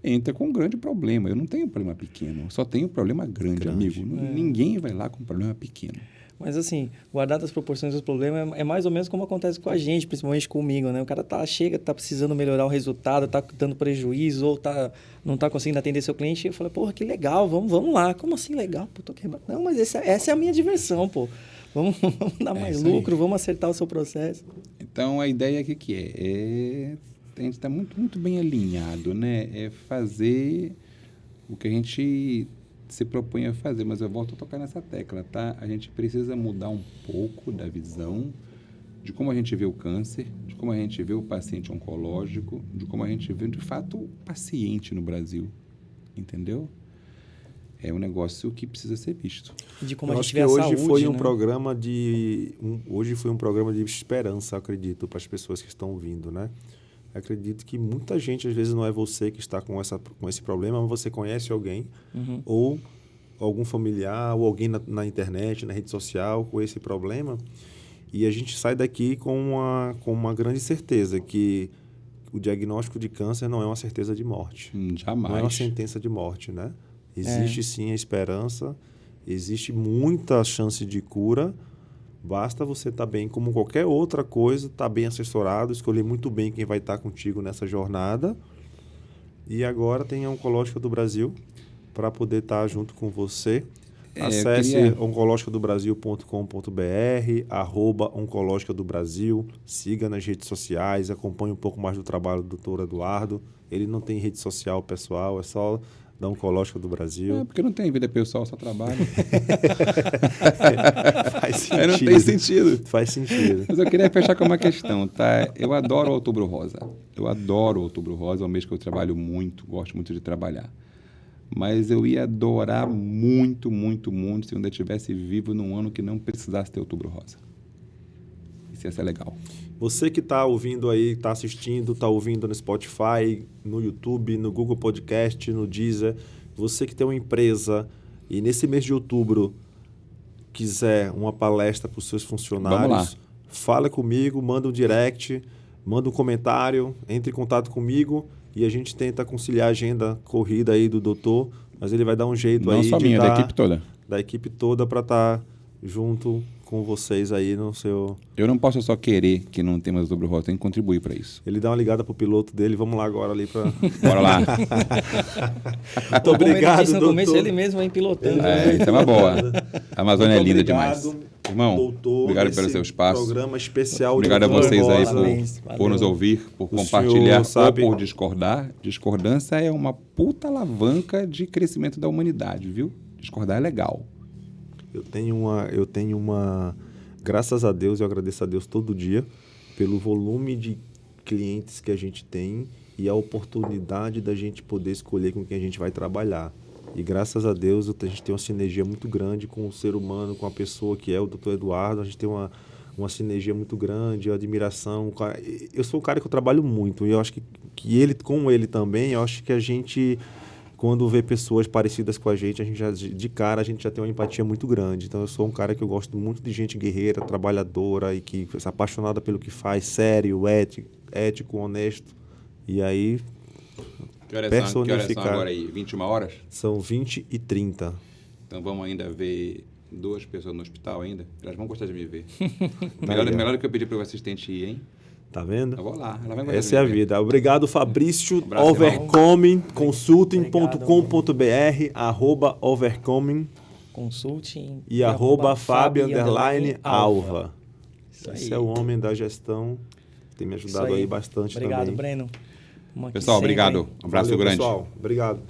S3: entra com um grande problema. Eu não tenho problema pequeno, só tenho problema grande. Amigo. Ninguém vai lá com problema pequeno.
S4: Mas assim, guardado as proporções dos problemas, é mais ou menos como acontece com a gente, principalmente comigo, né? O cara chega, tá precisando melhorar o resultado, tá dando prejuízo ou não tá conseguindo atender seu cliente. E eu falo, porra, que legal, vamos lá. Como assim legal? Pô, tô quebrado. Não, mas essa é a minha diversão, pô. Vamos dar mais lucro, vamos acertar o seu processo.
S3: Então, a ideia aqui que a gente está muito, muito bem alinhado, né? É fazer o que a gente se propõe a fazer, mas eu volto a tocar nessa tecla, tá? A gente precisa mudar um pouco da visão de como a gente vê o câncer, de como a gente vê o paciente oncológico, de como a gente vê, de fato, o paciente no Brasil, entendeu? É um negócio que precisa ser visto.
S4: De como
S2: eu
S4: a
S2: acho
S4: gente
S2: que
S4: vê a
S2: hoje
S4: saúde,
S2: foi um
S4: né?
S2: programa hoje foi um programa de esperança, acredito, para as pessoas que estão ouvindo, né? Acredito que muita gente, às vezes, não é você que está com esse problema, mas você conhece alguém, ou algum familiar, ou alguém na internet, na rede social, com esse problema. E a gente sai daqui com uma grande certeza que o diagnóstico de câncer não é uma certeza de morte.
S3: Jamais.
S2: Não é uma sentença de morte, né? Existe sim a esperança, existe muita chance de cura. Basta você estar bem, como qualquer outra coisa, estar bem assessorado, escolher muito bem quem vai estar contigo nessa jornada. E agora tem a Oncológica do Brasil para poder estar junto com você. Acesse oncologicadobrasil.com.br, @Oncológica do Brasil, siga nas redes sociais, acompanhe um pouco mais do trabalho do Dr. Eduardo. Ele não tem rede social pessoal, é só da Oncológica do Brasil.
S3: Porque não tem vida pessoal, só trabalho.
S2: Faz sentido.
S3: Não tem sentido.
S2: Faz sentido.
S3: Mas eu queria fechar com uma questão, tá? Eu adoro o Outubro Rosa. Eu adoro o Outubro Rosa, é um mês que eu trabalho muito, gosto muito de trabalhar. Mas eu ia adorar muito, muito, muito se eu ainda estivesse vivo num ano que não precisasse ter Outubro Rosa. Isso ia ser legal.
S2: Você que está ouvindo aí, está assistindo, está ouvindo no Spotify, no YouTube, no Google Podcast, no Deezer, você que tem uma empresa e nesse mês de outubro quiser uma palestra para os seus funcionários, fala comigo, manda um direct, manda um comentário, entre em contato comigo e a gente tenta conciliar a agenda corrida aí do doutor, mas ele vai dar um jeito
S3: não
S2: aí
S3: só
S2: de
S3: minha, da equipe toda.
S2: Da equipe toda para estar junto com vocês aí no seu...
S3: Eu não posso só querer que não tenha mais Outubro Rosa, tem que contribuir para isso.
S2: Ele dá uma ligada pro piloto dele, vamos lá agora ali para...
S3: Bora lá.
S2: Muito obrigado,
S4: no começo ele mesmo vem pilotando.
S3: Isso é uma boa. A Amazônia é linda
S2: obrigado,
S3: demais. Irmão,
S2: doutor,
S3: obrigado pelo seu espaço.
S2: Programa especial.
S3: Obrigado a vocês aí por nos ouvir, por compartilhar ou por discordar. Discordância é uma puta alavanca de crescimento da humanidade, viu? Discordar é legal.
S2: Eu tenho uma... Graças a Deus, eu agradeço a Deus todo dia pelo volume de clientes que a gente tem e a oportunidade da gente poder escolher com quem a gente vai trabalhar. E graças a Deus a gente tem uma sinergia muito grande com o ser humano, com a pessoa que é o Dr. Eduardo. A gente tem uma sinergia muito grande, admiração. Eu sou um cara que eu trabalho muito e eu acho que ele, como ele também, eu acho que a gente... Quando vê pessoas parecidas com a gente já, de cara, a gente já tem uma empatia muito grande. Então, eu sou um cara que eu gosto muito de gente guerreira, trabalhadora e que é apaixonada pelo que faz, sério, ético, honesto. E aí,
S3: que horas são agora aí? 21 horas?
S2: São 20h30.
S3: Então, vamos ainda ver 2 pessoas no hospital ainda? Elas vão gostar de me ver. melhor do que eu pedir para o assistente ir, hein?
S2: Tá vendo?
S3: Eu vou lá. Ela vai
S2: Essa é a vida. Obrigado, Fabrício.
S3: abraço,
S2: Overcoming, consulting.com.br, @overcoming
S4: Consulting
S2: e @Fábio_Alva.
S4: Isso
S2: Esse
S4: aí.
S2: é o homem da gestão. Tem me ajudado aí bastante
S4: Obrigado,
S2: também.
S4: Breno. Tamo aqui
S3: Pessoal,
S4: sempre,
S3: obrigado.
S4: hein?
S3: Um abraço
S2: Valeu,
S3: grande.
S2: pessoal. Obrigado.